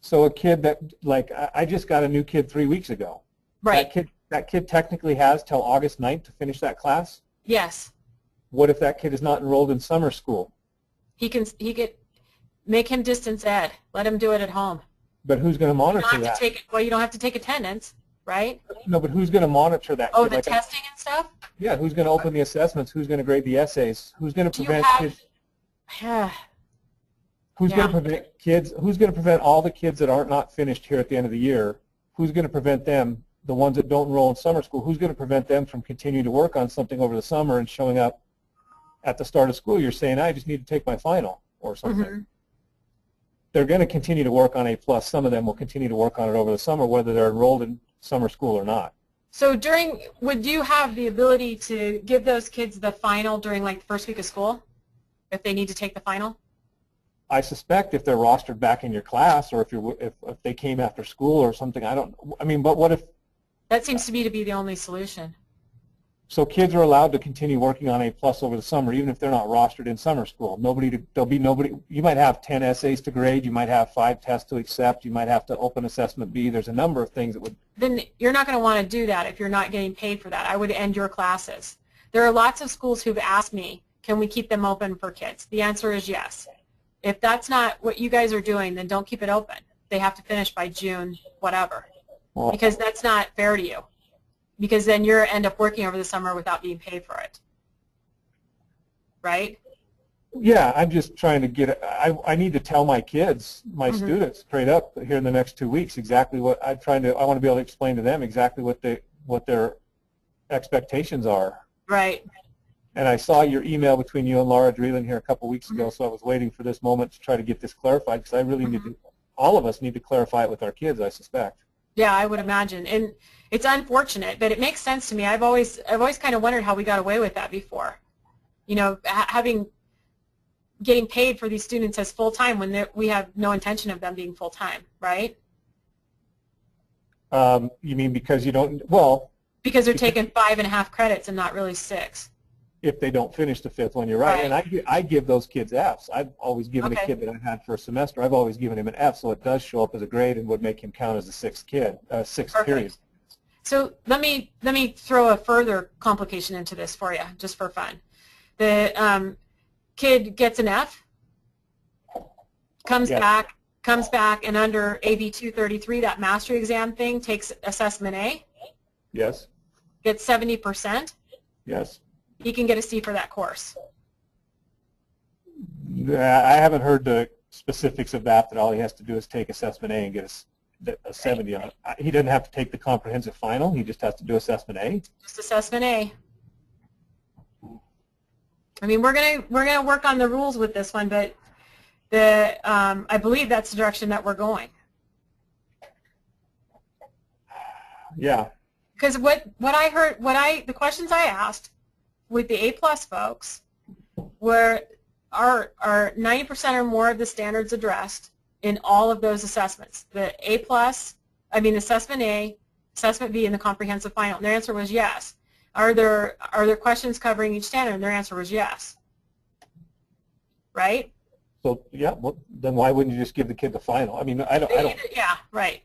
So a kid that, like, I just got a new kid 3 weeks ago. Right. That kid technically has till August 9th to finish that class? Yes. What if that kid is not enrolled in summer school? He could make him distance ed. Let him do it at home. But who's going to monitor that? You don't have to take attendance, right? No, but who's going to monitor that? Oh, kid? the testing and stuff? Yeah, who's going to open the assessments? Who's going to grade the essays? Who's going to prevent kids? Who's going to prevent kids? Who's going to prevent all the kids that aren't not finished here at the end of the year? Who's going to prevent them, the ones that don't enroll in summer school? Who's going to prevent them from continuing to work on something over the summer and showing up at the start of school? You're saying, I just need to take my final or something. Mm-hmm. They're going to continue to work on A+. Some of them will continue to work on it over the summer, whether they're enrolled in summer school or not. So would you have the ability to give those kids the final during like the first week of school if they need to take the final? I suspect if they're rostered back in your class, or if they came after school or something, but what if? That seems to be the only solution. So kids are allowed to continue working on A+ over the summer, even if they're not rostered in summer school. There'll be nobody. You might have 10 essays to grade. You might have 5 tests to accept. You might have to open assessment B. There's a number of things that would. Then you're not going to want to do that if you're not getting paid for that. I would end your classes. There are lots of schools who've asked me, can we keep them open for kids? The answer is yes. If that's not what you guys are doing, then don't keep it open. They have to finish by June, whatever, because that's not fair to you. Because then you end up working over the summer without being paid for it, right? Yeah, I'm just trying to get. I need to tell my kids, my mm-hmm. students, straight up here in the next 2 weeks exactly what I want to be able to explain to them exactly what their expectations are. Right. And I saw your email between you and Laura Dreeland here a couple weeks ago, so I was waiting for this moment to try to get this clarified, because I really need to. All of us need to clarify it with our kids, I suspect. Yeah, I would imagine, and it's unfortunate, but it makes sense to me. I've always kind of wondered how we got away with that before. You know, getting paid for these students as full-time when we have no intention of them being full-time, right? You mean because you don't, well... Because they're taking 5.5 credits and not really 6. If they don't finish the 5th one, you're right. And I give those kids Fs. I've always given a kid that I had for a semester, I've always given him an F, so it does show up as a grade and would make him count as a 6th kid, 6th period. So let me throw a further complication into this for you, just for fun. The kid gets an F, comes back, and under AB 233, that mastery exam thing, takes assessment A. Yes. Gets 70%. Yes. He can get a C for that course. I haven't heard the specifics of that all he has to do is take assessment A and get a 70 on it. He doesn't have to take the comprehensive final. He just has to do assessment A. Just assessment A. I mean, we're gonna work on the rules with this one, but I believe that's the direction that we're going. Yeah. Because the questions I asked with the A+ folks were, are 90% or more of the standards addressed in all of those assessments? The assessment A, assessment B, and the comprehensive final. And their answer was yes. are there questions covering each standard? And their answer was yes. Right? So yeah, well, then why wouldn't you just give the kid the final? I mean, I don't. Yeah, right.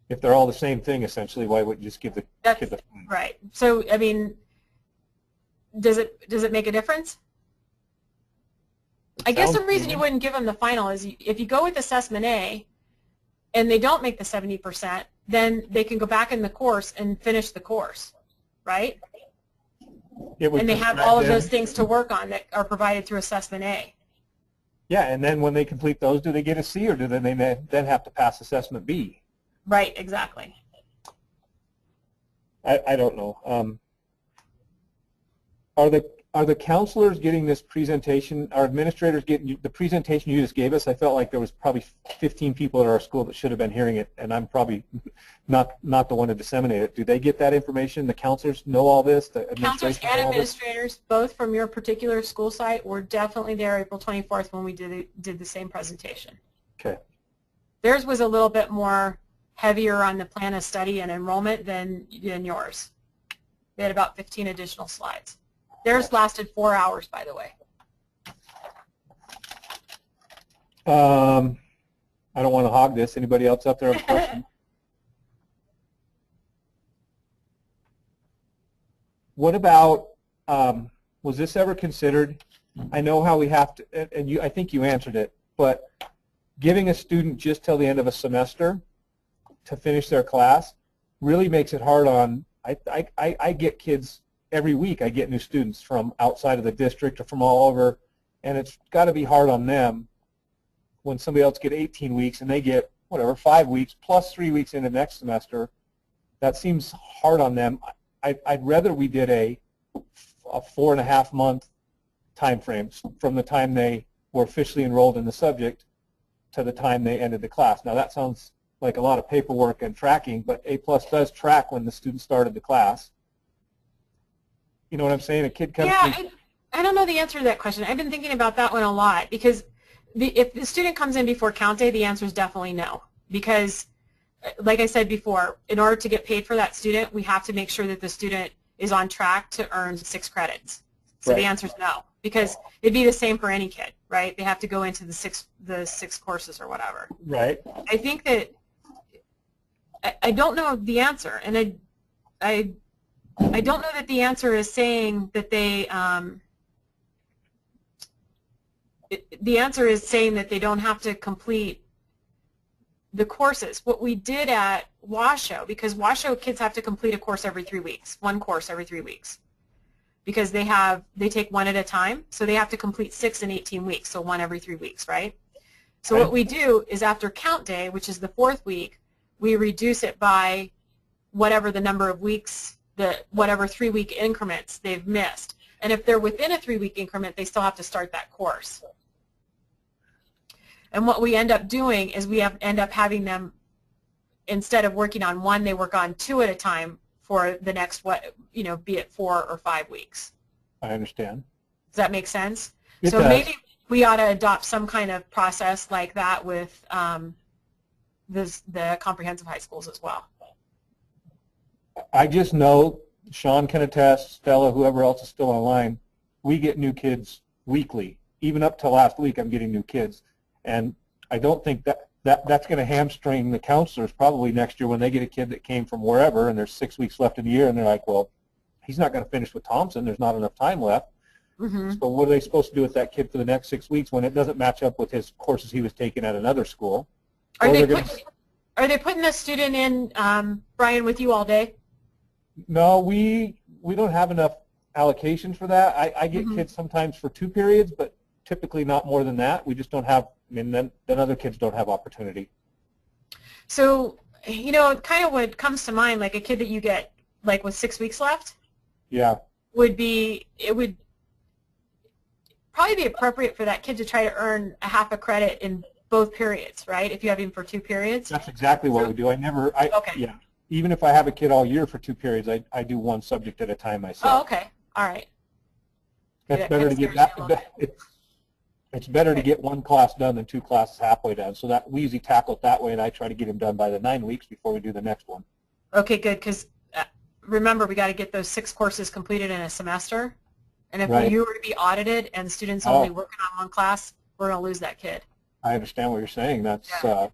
If they're all the same thing, essentially, why wouldn't you just give the kid the final? Right. So I mean, does it make a difference? I guess the reason you wouldn't give them the final is if you go with assessment A and they don't make the 70%, then they can go back in the course and finish the course, right? And they have all of those things to work on that are provided through assessment A. Yeah, and then when they complete those, do they get a C, or do they then have to pass assessment B? Right, exactly. I don't know. Are the counselors getting this presentation? Are administrators getting the presentation you just gave us? I felt like there was probably 15 people at our school that should have been hearing it, and I'm probably not the one to disseminate it. Do they get that information? The counselors know all this? The counselors and administrators, both from your particular school site, were definitely there April 24th when we did the same presentation. Okay. Theirs was a little bit more heavier on the plan of study and enrollment than yours. They had about 15 additional slides. Theirs lasted 4 hours, by the way. I don't want to hog this. Anybody else out there have a question? What about, was this ever considered? I know how we have to, and I think you answered it, but giving a student just till the end of a semester to finish their class really makes it hard on, I get kids every week. I get new students from outside of the district or from all over, and it's got to be hard on them when somebody else get 18 weeks and they get, whatever, 5 weeks plus 3 weeks into next semester. That seems hard on them. I'd rather we did a 4.5 month time frame from the time they were officially enrolled in the subject to the time they ended the class. Now that sounds like a lot of paperwork and tracking, but A+ does track when the student started the class. You know what I'm saying? A kid comes. Yeah, I don't know the answer to that question. I've been thinking about that one a lot because if the student comes in before count day, the answer is definitely no. Because, like I said before, in order to get paid for that student, we have to make sure that the student is on track to earn 6 credits. So right. The answer is no, because it'd be the same for any kid, right? They have to go into the six courses or whatever. Right. I think that I don't know the answer, and I don't know that the answer is saying that they, the answer is saying that they don't have to complete the courses. What we did at Washoe, because Washoe kids have to complete a course every 3 weeks, one course every 3 weeks, because they take one at a time, so they have to complete 6 in 18 weeks, so one every 3 weeks, right? So what we do is after count day, which is the 4th week, we reduce it by whatever the number of weeks, whatever 3-week increments they've missed. And if they're within a 3-week increment, they still have to start that course. And what we end up doing is we end up having them, instead of working on one, they work on 2 at a time for the next, be it 4 or 5 weeks. I understand. Does that make sense? It so does. Maybe we ought to adopt some kind of process like that with the comprehensive high schools as well. I just know, Sean can attest, Stella, whoever else is still online, we get new kids weekly. Even up to last week, I'm getting new kids. And I don't think that's going to hamstring the counselors probably next year when they get a kid that came from wherever and there's 6 weeks left in the year and they're like, well, he's not going to finish with Thompson. There's not enough time left. Mm-hmm. So what are they supposed to do with that kid for the next 6 weeks when it doesn't match up with his courses he was taking at another school? Are they putting a student in, Brian, with you all day? No, we don't have enough allocations for that. I get kids sometimes for 2 periods, but typically not more than that. We just don't have, then other kids don't have opportunity. So, kind of what comes to mind, like a kid that you get, like with 6 weeks left? Yeah. It would probably be appropriate for that kid to try to earn a half a credit in both periods, right? If you have him for 2 periods? That's exactly what we do. Okay. Yeah. Even if I have a kid all year for 2 periods, I do one subject at a time myself. Oh, okay. All right. That's better to get that. It's better to get one class done than 2 classes halfway done. So that we usually tackle it that way, and I try to get him done by the 9 weeks before we do the next one. Okay, good. Because remember, we got to get those 6 courses completed in a semester. And if Right. you were to be audited and students only working on one class, we're going to lose that kid. I understand what you're saying. That's Yeah.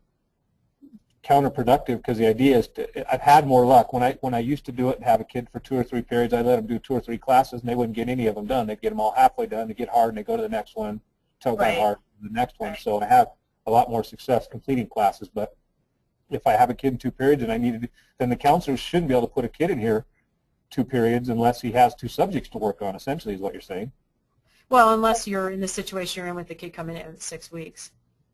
Counterproductive, because the idea is I've had more luck. When I used to do it and have a kid for 2 or 3 periods, I let them do 2 or 3 classes, and they wouldn't get any of them done. They'd get them all halfway done, they get hard, and they go to the next one, until it got Right. hard, the next one. Right. So I have a lot more success completing classes. But if I have a kid in 2 periods and I needed, then the counselors shouldn't be able to put a kid in here 2 periods unless he has 2 subjects to work on, essentially, is what you're saying. Well, unless you're in the situation you're in with the kid coming in at 6 weeks,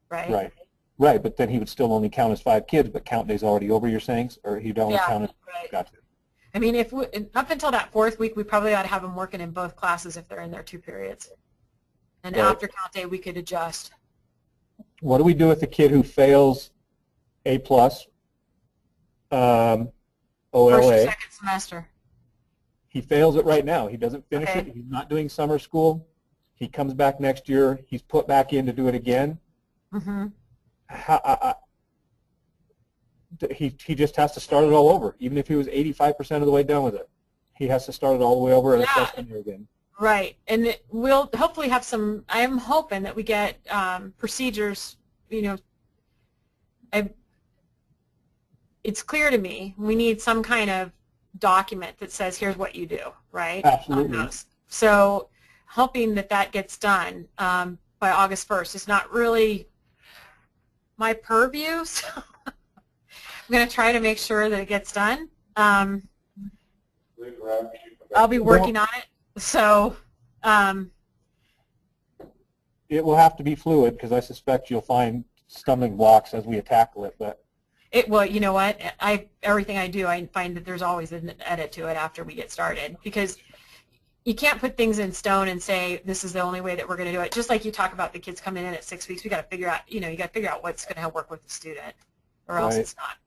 right? Right. Right, but then he would still only count as 5 kids, but count day's already over, you're saying? Or he'd only count as, right. gotcha. I mean, if up until that 4th week, we probably ought to have them working in both classes if they're in their 2 periods. And Right. after count day, we could adjust. What do we do with the kid who fails A+, First or OLA? second semester. He fails it right now. He doesn't finish Okay. it. He's not doing summer school. He comes back next year. He's put back in to do it again. Mm-hmm. He just has to start it all over, even if he was 85% of the way done with it. He has to start it all the way over and assessment year again. Right, and we'll hopefully have some. I am hoping that we get procedures. You know, it's clear to me we need some kind of document that says here's what you do, right? Absolutely. So, hoping that that gets done by August 1st is not really my purview. So I'm going to try to make sure that it gets done. I'll be working on it. So it will have to be fluid, because I suspect you'll find stumbling blocks as we tackle it. But well, you know what? Everything I do, I find that there's always an edit to it after we get started, because you can't put things in stone and say this is the only way that we're going to do it. Just like you talk about the kids coming in at 6 weeks, we got to figure out. You got to figure out what's going to work with the student, or else Right. it's not.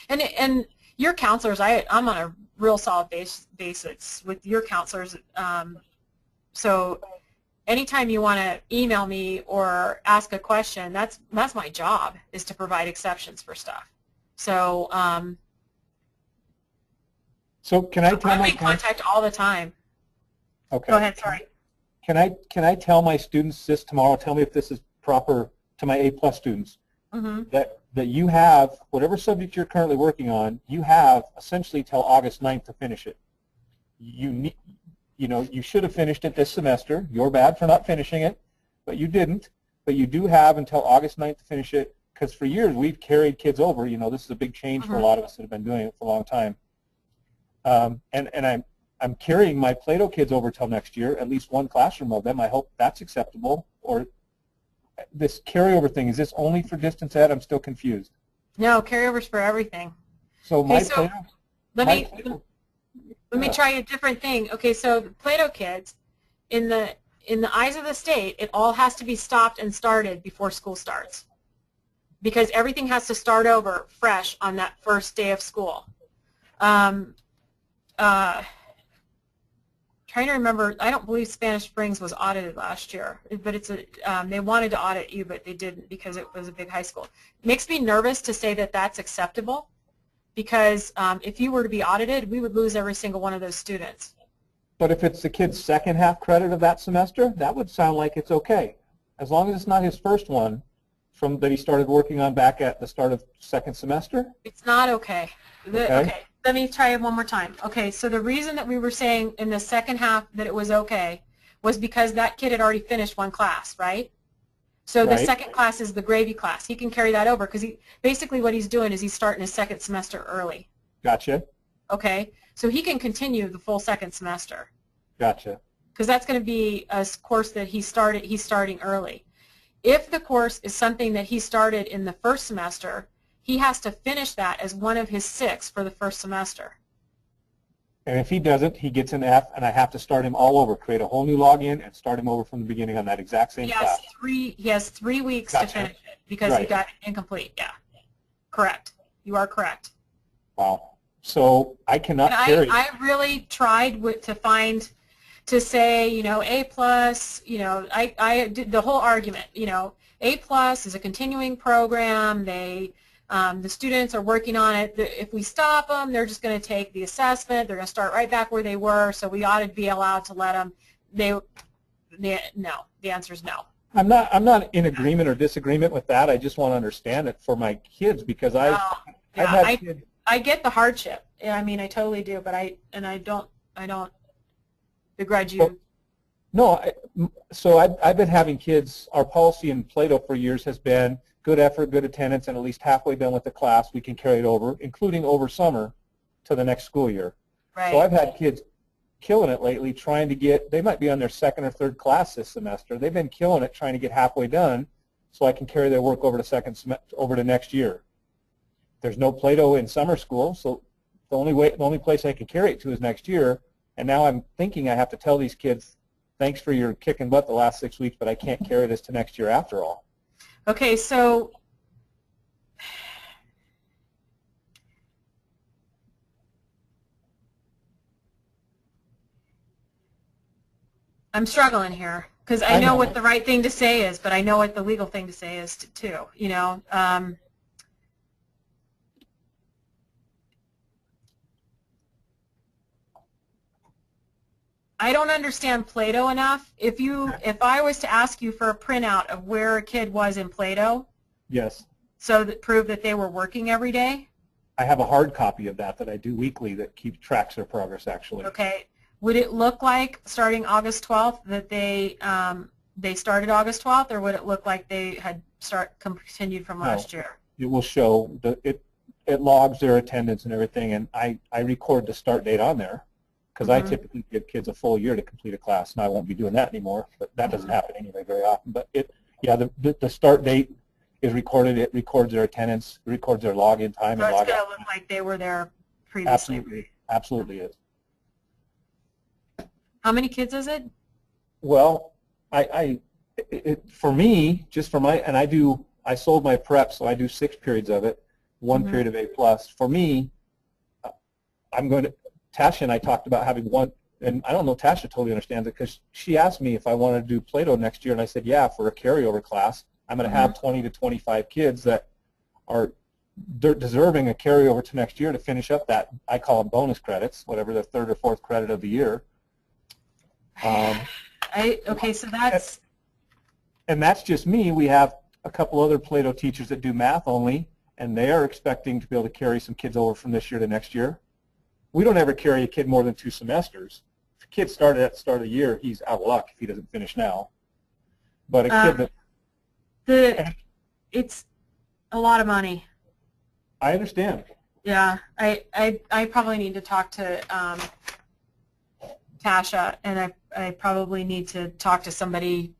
And your counselors, I'm on a real solid basis with your counselors. So anytime you want to email me or ask a question, that's my job, is to provide exceptions for stuff. So so can I tell I'm my in contact all the time. Okay. Go ahead. Sorry. Can I tell my students this tomorrow? Tell me if this is proper to my A+ students. Mm-hmm. That you have, whatever subject you're currently working on, you have essentially till August 9th to finish it. You should have finished it this semester. You're bad for not finishing it, but you didn't. But you do have until August 9th to finish it, because for years we've carried kids over. This is a big change for a lot of us that have been doing it for a long time. And I'm carrying my PLATO kids over till next year, at least one classroom of them. I hope that's acceptable. Or this carryover thing, is this only for distance ed? I'm still confused. No, carryovers for everything. So my so PLATO, let me try a different thing. Okay, so the PLATO kids, in the eyes of the state, it all has to be stopped and started before school starts, because everything has to start over fresh on that first day of school. Trying to remember, I don't believe Spanish Springs was audited last year, but they wanted to audit you, but they didn't because it was a big high school. It makes me nervous to say that that's acceptable, because if you were to be audited, we would lose every single one of those students. but if it's the kid's second half credit of that semester, that would sound like it's okay, as long as it's not his first one that he started working on back at the start of second semester. It's not okay. Okay. Okay, let me try it one more time. Okay, so the reason that we were saying in the second half that it was okay was because that kid had already finished one class, right? So the Right. second class is the gravy class. He can carry that over, because basically what he's doing is he's starting his second semester early. Gotcha. Okay, so he can continue the full second semester, Gotcha. because that's going to be a course that he's starting early. If the course is something that he started in the first semester, he has to finish that as one of his 6 for the first semester. And if he doesn't, he gets an F, and I have to start him all over, create a whole new login, and start him over from the beginning on that exact same class. He has 3 weeks Gotcha. to finish it because he Right. got incomplete. Yeah, correct. You are correct. Wow. So I cannot And carry. I really tried to say, A plus, I did the whole argument, A plus is a continuing program. They The students are working on it. If we stop them, they're just going to take the assessment. They're going to start right back where they were, so we ought to be allowed to let them. No. The answer is no. I'm not in agreement or disagreement with that. I just want to understand it for my kids because I've had kids. I get the hardship. I mean, I totally do, but I don't begrudge you. No, so I've been having kids. Our policy in Plato for years has been good effort, good attendance, and at least halfway done with the class, we can carry it over, including over summer, to the next school year. Right. So I've had kids killing it lately, trying to get. They might be on their second or third class this semester. They've been killing it, trying to get halfway done, so I can carry their work over to over to next year. There's no Plato in summer school, so the only place I can carry it to is next year. And now I'm thinking I have to tell these kids, thanks for your kicking butt the last 6 weeks, but I can't carry this to next year after all. Okay, so I'm struggling here because I know what the right thing to say is, but I know what the legal thing to say is too. You know, I don't understand Plato enough. If I was to ask you for a printout of where a kid was in Plato, yes, so that prove that they were working every day. I have a hard copy of that I do weekly that tracks their progress actually. Okay. Would it look like starting August 12th that they started August 12th, or would it look like they had continued from last year? It will show it logs their attendance and everything, and I record the start date on there. Because I typically give kids a full year to complete a class, and I won't be doing that anymore. But that doesn't happen anyway very often. But the start date is recorded. It records their attendance, records their login time, so and log out. It's going to look like they were there previously. Absolutely is. How many kids is it? Well, for me, just for my, and I sold my prep, so I do 6 periods of it, 1 period of A+. For me, I'm going to. Tasha and I talked about having one, and I don't know if Tasha totally understands it because she asked me if I wanted to do Plato next year, and I said, yeah, for a carryover class. I'm going to have 20 to 25 kids that are deserving a carryover to next year to finish up that, I call them bonus credits, whatever the 3rd or 4th credit of the year. Okay, so that's... And that's just me. We have a couple other Plato teachers that do math only, and they are expecting to be able to carry some kids over from this year to next year. We don't ever carry a kid more than 2 semesters. If a kid started at the start of the year, he's out of luck if he doesn't finish now. But a kid that... It's a lot of money. I understand. Yeah, I probably need to talk to Tasha, and I probably need to talk to somebody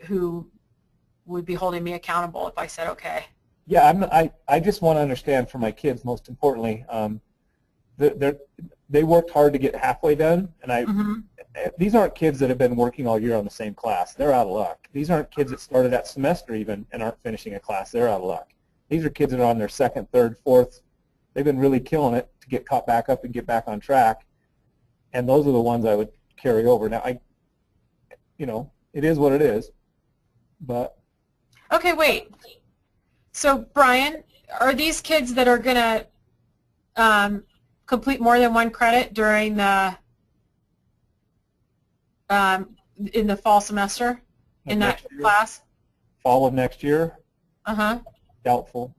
who would be holding me accountable if I said okay. Yeah, I just want to understand for my kids, most importantly, they worked hard to get halfway done, and these aren't kids that have been working all year on the same class. They're out of luck. These aren't kids that started that semester even and aren't finishing a class. They're out of luck. These are kids that are on their 2nd, 3rd, 4th. They've been really killing it to get caught back up and get back on track, and those are the ones I would carry over. Now, it is what it is, but... Okay, wait. So, Brian, are these kids that are going to complete more than 1 credit during the in the fall semester in that class? Fall of next year? Doubtful.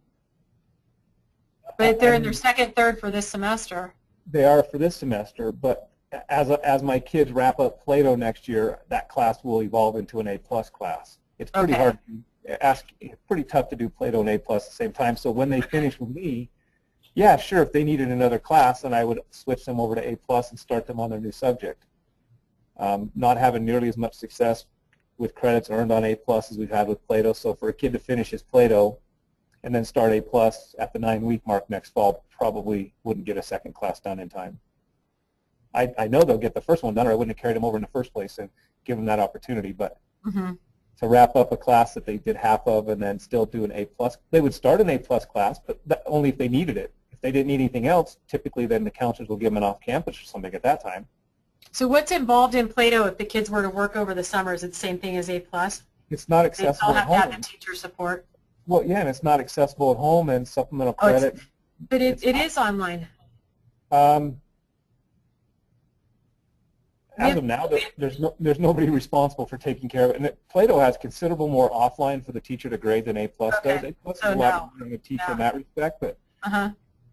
But they're in their 2nd, 3rd for this semester. They are for this semester, but as my kids wrap up Plato next year, that class will evolve into an A+ class. It's pretty hard to pretty tough to do Plato and A+ at the same time. So when they finish with me, yeah, sure, if they needed another class, then I would switch them over to A+ and start them on their new subject. Not having nearly as much success with credits earned on A+ as we've had with Plato, so for a kid to finish his Plato and then start A+ at the 9-week mark next fall probably wouldn't get a 2nd class done in time. I know they'll get the first one done, or I wouldn't have carried them over in the first place and give them that opportunity, but to wrap up a class that they did half of and then still do an A+, they would start an A+ class, but only if they needed it. If they didn't need anything else, typically then the counselors will give them an off-campus or something at that time. So what's involved in Plato if the kids were to work over the summer? Is it the same thing as A+? It's not accessible at home. They still have to have the teacher support. Well, yeah, and it's not accessible at home, and supplemental credit. But it is online. As of now, there's nobody responsible for taking care of it. And PLATO has considerable more offline for the teacher to grade than A+ does. A+ is a lot easier on the teacher in that respect, but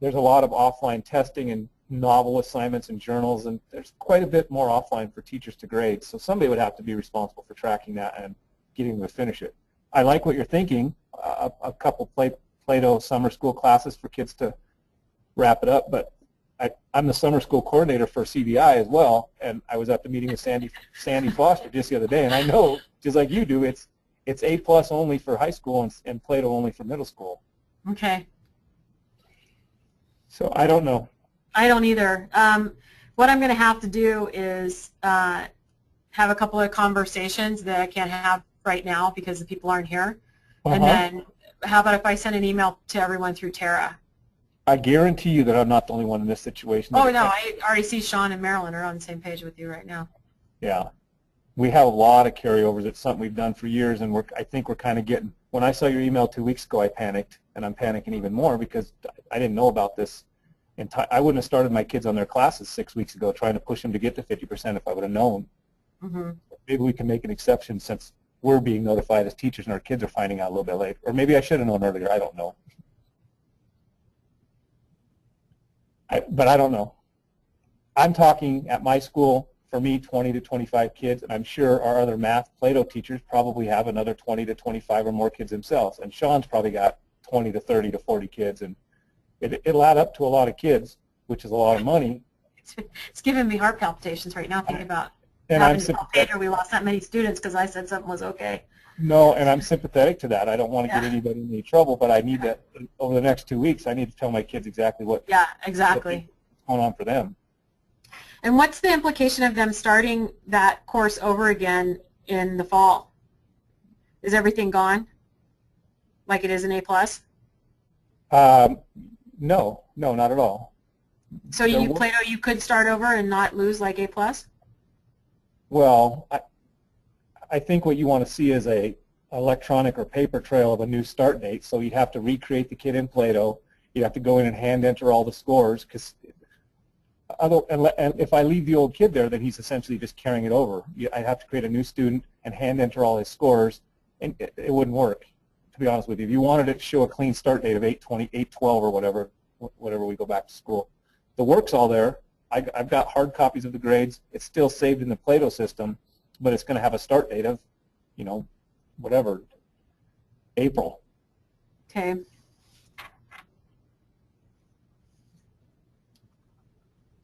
there's a lot of offline testing and novel assignments and journals, and there's quite a bit more offline for teachers to grade. So somebody would have to be responsible for tracking that and getting them to finish it. I like what you're thinking, a couple PLATO summer school classes for kids to wrap it up, but I'm the summer school coordinator for CBI as well, and I was at the meeting with Sandy Foster just the other day, and I know, just like you do, it's A+ only for high school and PLATO only for middle school. Okay. So I don't know. I don't either. What I'm going to have to do is have a couple of conversations that I can't have right now because the people aren't here. And then how about if I send an email to everyone through Tara? I guarantee you that I'm not the only one in this situation. Oh, no, I already see Sean and Marilyn are on the same page with you right now. Yeah. We have a lot of carryovers. It's something we've done for years, and I think we're kind of getting, when I saw your email 2 weeks ago, I panicked, and I'm panicking even more because I didn't know about this. I wouldn't have started my kids on their classes 6 weeks ago trying to push them to get to 50% if I would have known. Maybe we can make an exception since we're being notified as teachers and our kids are finding out a little bit late. Or maybe I should have known earlier. I don't know. But I don't know. I'm talking at my school, for me, 20 to 25 kids, and I'm sure our other math PLATO teachers probably have another 20 to 25 or more kids themselves. And Sean's probably got 20 to 30 to 40 kids, and it'll add up to a lot of kids, which is a lot of money. It's giving me heart palpitations right now thinking about and having to tell we lost that many students because I said something was okay. No, and I'm sympathetic to that. I don't want to get anybody in any trouble, but I need to, over the next 2 weeks, I need to tell my kids exactly what's going on for them. And what's the implication of them starting that course over again in the fall? Is everything gone like it is in A+? No, not at all. So PLATO, you could start over and not lose like A+? Well, I think what you want to see is a electronic or paper trail of a new start date. So you'd have to recreate the kid in PLATO. You'd have to go in and hand enter all the scores, because if I leave the old kid there, then he's essentially just carrying it over. I'd have to create a new student and hand enter all his scores, and it wouldn't work, to be honest with you. If you wanted it to show a clean start date of 8/20, 8/12 or whatever we go back to school, the work's all there. I've got hard copies of the grades. It's still saved in the PLATO system, but it's going to have a start date of, whatever, April. Okay.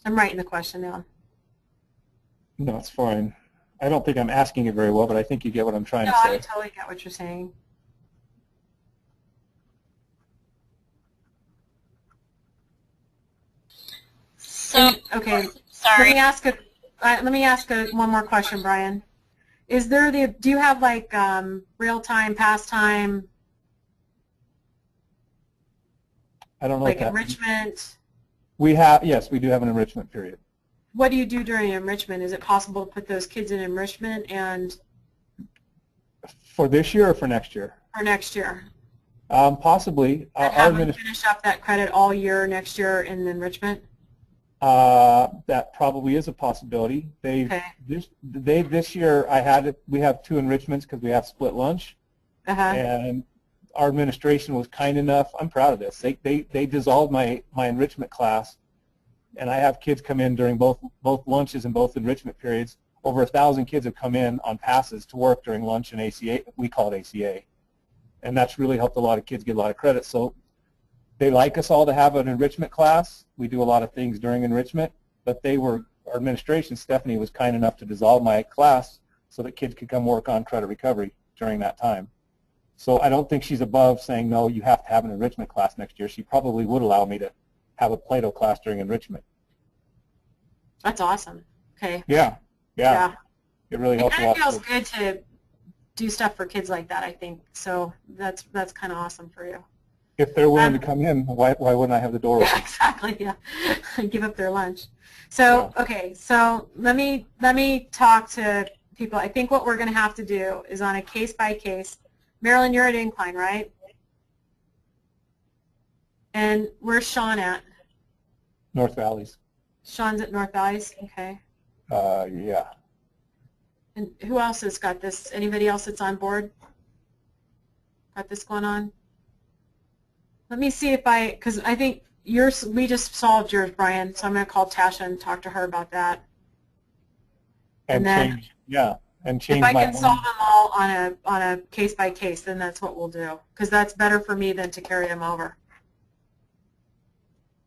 I'm writing the question down. No, it's fine. I don't think I'm asking it very well, but I think you get what I'm trying to say. No, I totally get what you're saying. So, okay. Sorry. Let me ask one more question, Brian. Is there do you have like real time, past time? I don't know. Like enrichment? Yes, we do have an enrichment period. What do you do during enrichment? Is it possible to put those kids in enrichment and? For this year or for next year? For next year. Possibly. And have them finish up that credit all year next year in enrichment? That probably is a possibility. This year we have 2 enrichments because we have split lunch, and our administration was kind enough. I'm proud of this. They dissolved my enrichment class, and I have kids come in during both lunches and both enrichment periods. Over 1,000 kids have come in on passes to work during lunch and ACA. We call it ACA, and that's really helped a lot of kids get a lot of credit. So they like us all to have an enrichment class. We do a lot of things during enrichment, but our administration, Stephanie, was kind enough to dissolve my class so that kids could come work on credit recovery during that time. So I don't think she's above saying, no, you have to have an enrichment class next year. She probably would allow me to have a PLATO class during enrichment. That's awesome. Okay. Yeah. It really helps a lot. It feels good to do stuff for kids like that, I think. So that's kind of awesome for you. If they're willing to come in, why wouldn't I have the door open? Yeah, exactly, yeah. Give up their lunch. So, okay, so let me talk to people. I think what we're going to have to do is on a case-by-case. Marilyn, you're at Incline, right? And where's Sean at? North Valleys. Sean's at North Valleys? Okay. Yeah. And who else has got this? Anybody else that's on board? Got this going on? Let me see if because I think yours, we just solved yours, Brian, so I'm going to call Tasha and talk to her about that. And then, change, yeah, and change if I my can solve them all on a case by case, then that's what we'll do, because that's better for me than to carry them over.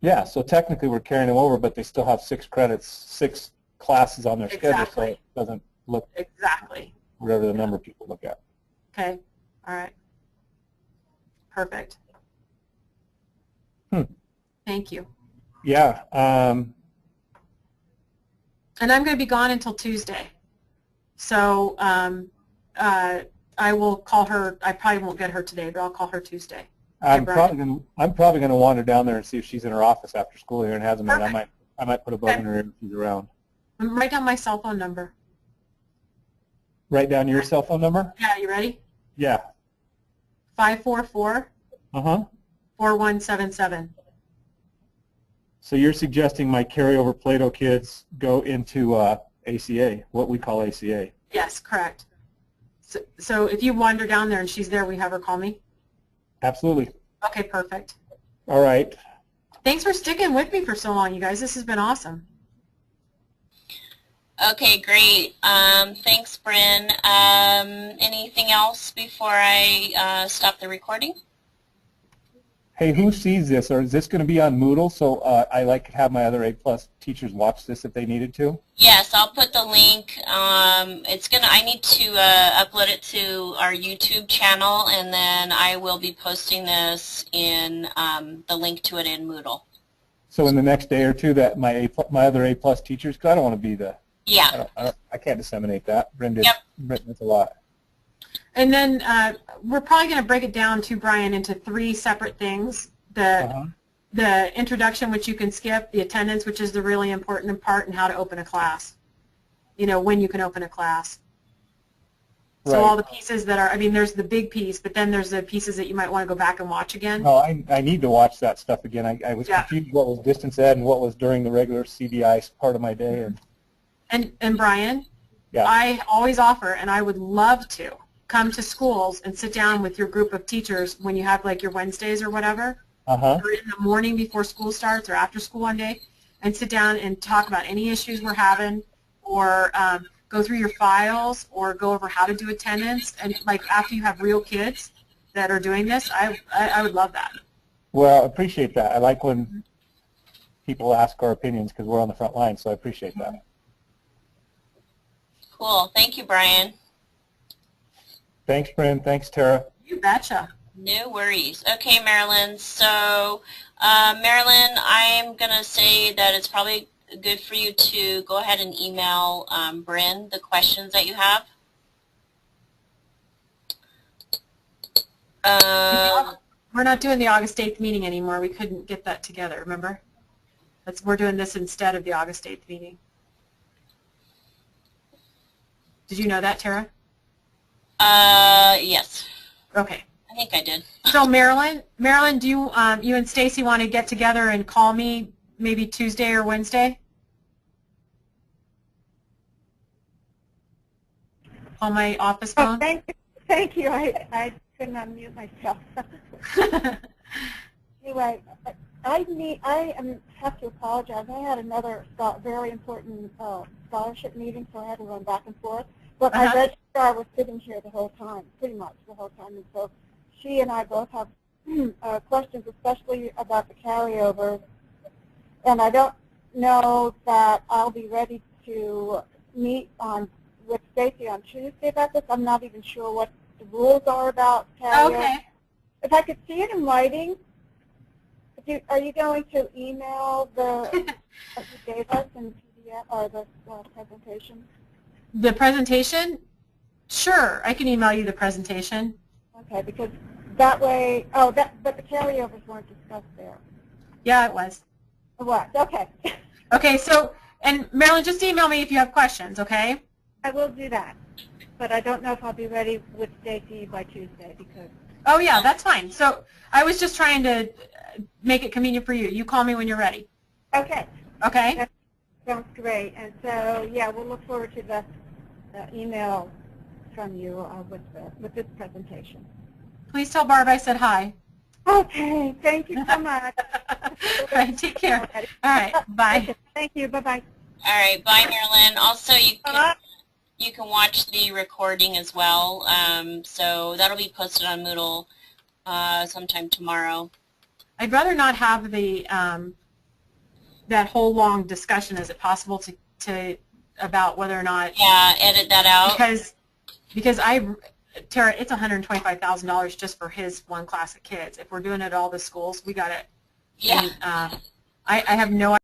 Yeah, so technically we're carrying them over, but they still have 6 credits, 6 classes on their schedule, so it doesn't look exactly whatever the number people look at. Okay. All right. Perfect. Thank you. Yeah. And I'm going to be gone until Tuesday. So I will call her. I probably won't get her today, but I'll call her Tuesday. I'm probably going to wander down there and see if she's in her office after school here and hasn't been. I might put a bug in her ear if she's around. Write down my cell phone number. Write down your cell phone number? Yeah, you ready? Yeah. 544 4177. So you're suggesting my carryover PLATO kids go into ACA, what we call ACA? Yes, correct. So if you wander down there and she's there, we have her call me? Absolutely. Okay, perfect. All right. Thanks for sticking with me for so long, you guys. This has been awesome. Okay, great. Thanks, Bryn. Anything else before I stop the recording? Hey, who sees this, or is this going to be on Moodle? So I like to have my other A+ teachers watch this if they needed to. Yes, I'll put the link. I need to upload it to our YouTube channel, and then I will be posting this in the link to it in Moodle. So in the next day or two, that my other A+ teachers, because I don't want to be the. Yeah. I can't disseminate that. Bryn did. Yep. Bryn, that's a lot. And then we're probably going to break it down to Brian into 3 separate things. The introduction, which you can skip, the attendance, which is the really important part, and how to open a class. You know, when you can open a class. So all the pieces that are, I mean, there's the big piece, but then there's the pieces that you might want to go back and watch again. No, I need to watch that stuff again. I was confused what was distance ed and what was during the regular CBI part of my day. And Brian, I always offer, and I would love to, come to schools and sit down with your group of teachers when you have like your Wednesdays or whatever, or in the morning before school starts or after school one day, and sit down and talk about any issues we're having, or go through your files, or go over how to do attendance, and like after you have real kids that are doing this, I would love that. Well, I appreciate that. I like when people ask our opinions because we're on the front line, so I appreciate that. Cool. Thank you, Brian. Thanks, Bryn. Thanks, Tara. You betcha. No worries. Okay, Marilyn. So, Marilyn, I'm going to say that it's probably good for you to go ahead and email Bryn the questions that you have. We're not doing the August 8th meeting anymore. We couldn't get that together, remember? We're doing this instead of the August 8th meeting. Did you know that, Tara? Yes. Okay. I think I did. So Marilyn, do you and Stacy want to get together and call me maybe Tuesday or Wednesday? On my office phone? Oh, thank you. I couldn't unmute myself. Anyway, I have to apologize. I had another very important scholarship meeting, so I had to run back and forth. But my registrar was sitting here the whole time, pretty much the whole time, and so she and I both have questions, especially about the carryovers. And I don't know that I'll be ready to meet with Stacy on Tuesday about this. I'm not even sure what the rules are about carryovers. Okay. If I could see it in writing, are you going to email what you gave us in PDF or the presentation? The presentation? Sure, I can email you the presentation. Okay, because that way, but the carryovers weren't discussed there. Yeah, it was. It was, okay. Okay, so, and Marilyn, just email me if you have questions, okay? I will do that, but I don't know if I'll be ready with Stacy by Tuesday because... Oh, yeah, that's fine. So I was just trying to, make it convenient for you. You call me when you're ready. Okay. Okay? That sounds great. And so, yeah, we'll look forward to the email from you with this presentation. Please tell Barb I said hi. Okay. Thank you so much. All right. Take care. All right. Bye. Thank you. Bye-bye. All right. Bye, Marilyn. Also, you can watch the recording as well. So that'll be posted on Moodle sometime tomorrow. I'd rather not have the that whole long discussion. Is it possible to about whether or not? Yeah, edit that out. Because Tara, it's $125,000 just for his one class of kids. If we're doing it at all the schools, we got it. Yeah. And, I have no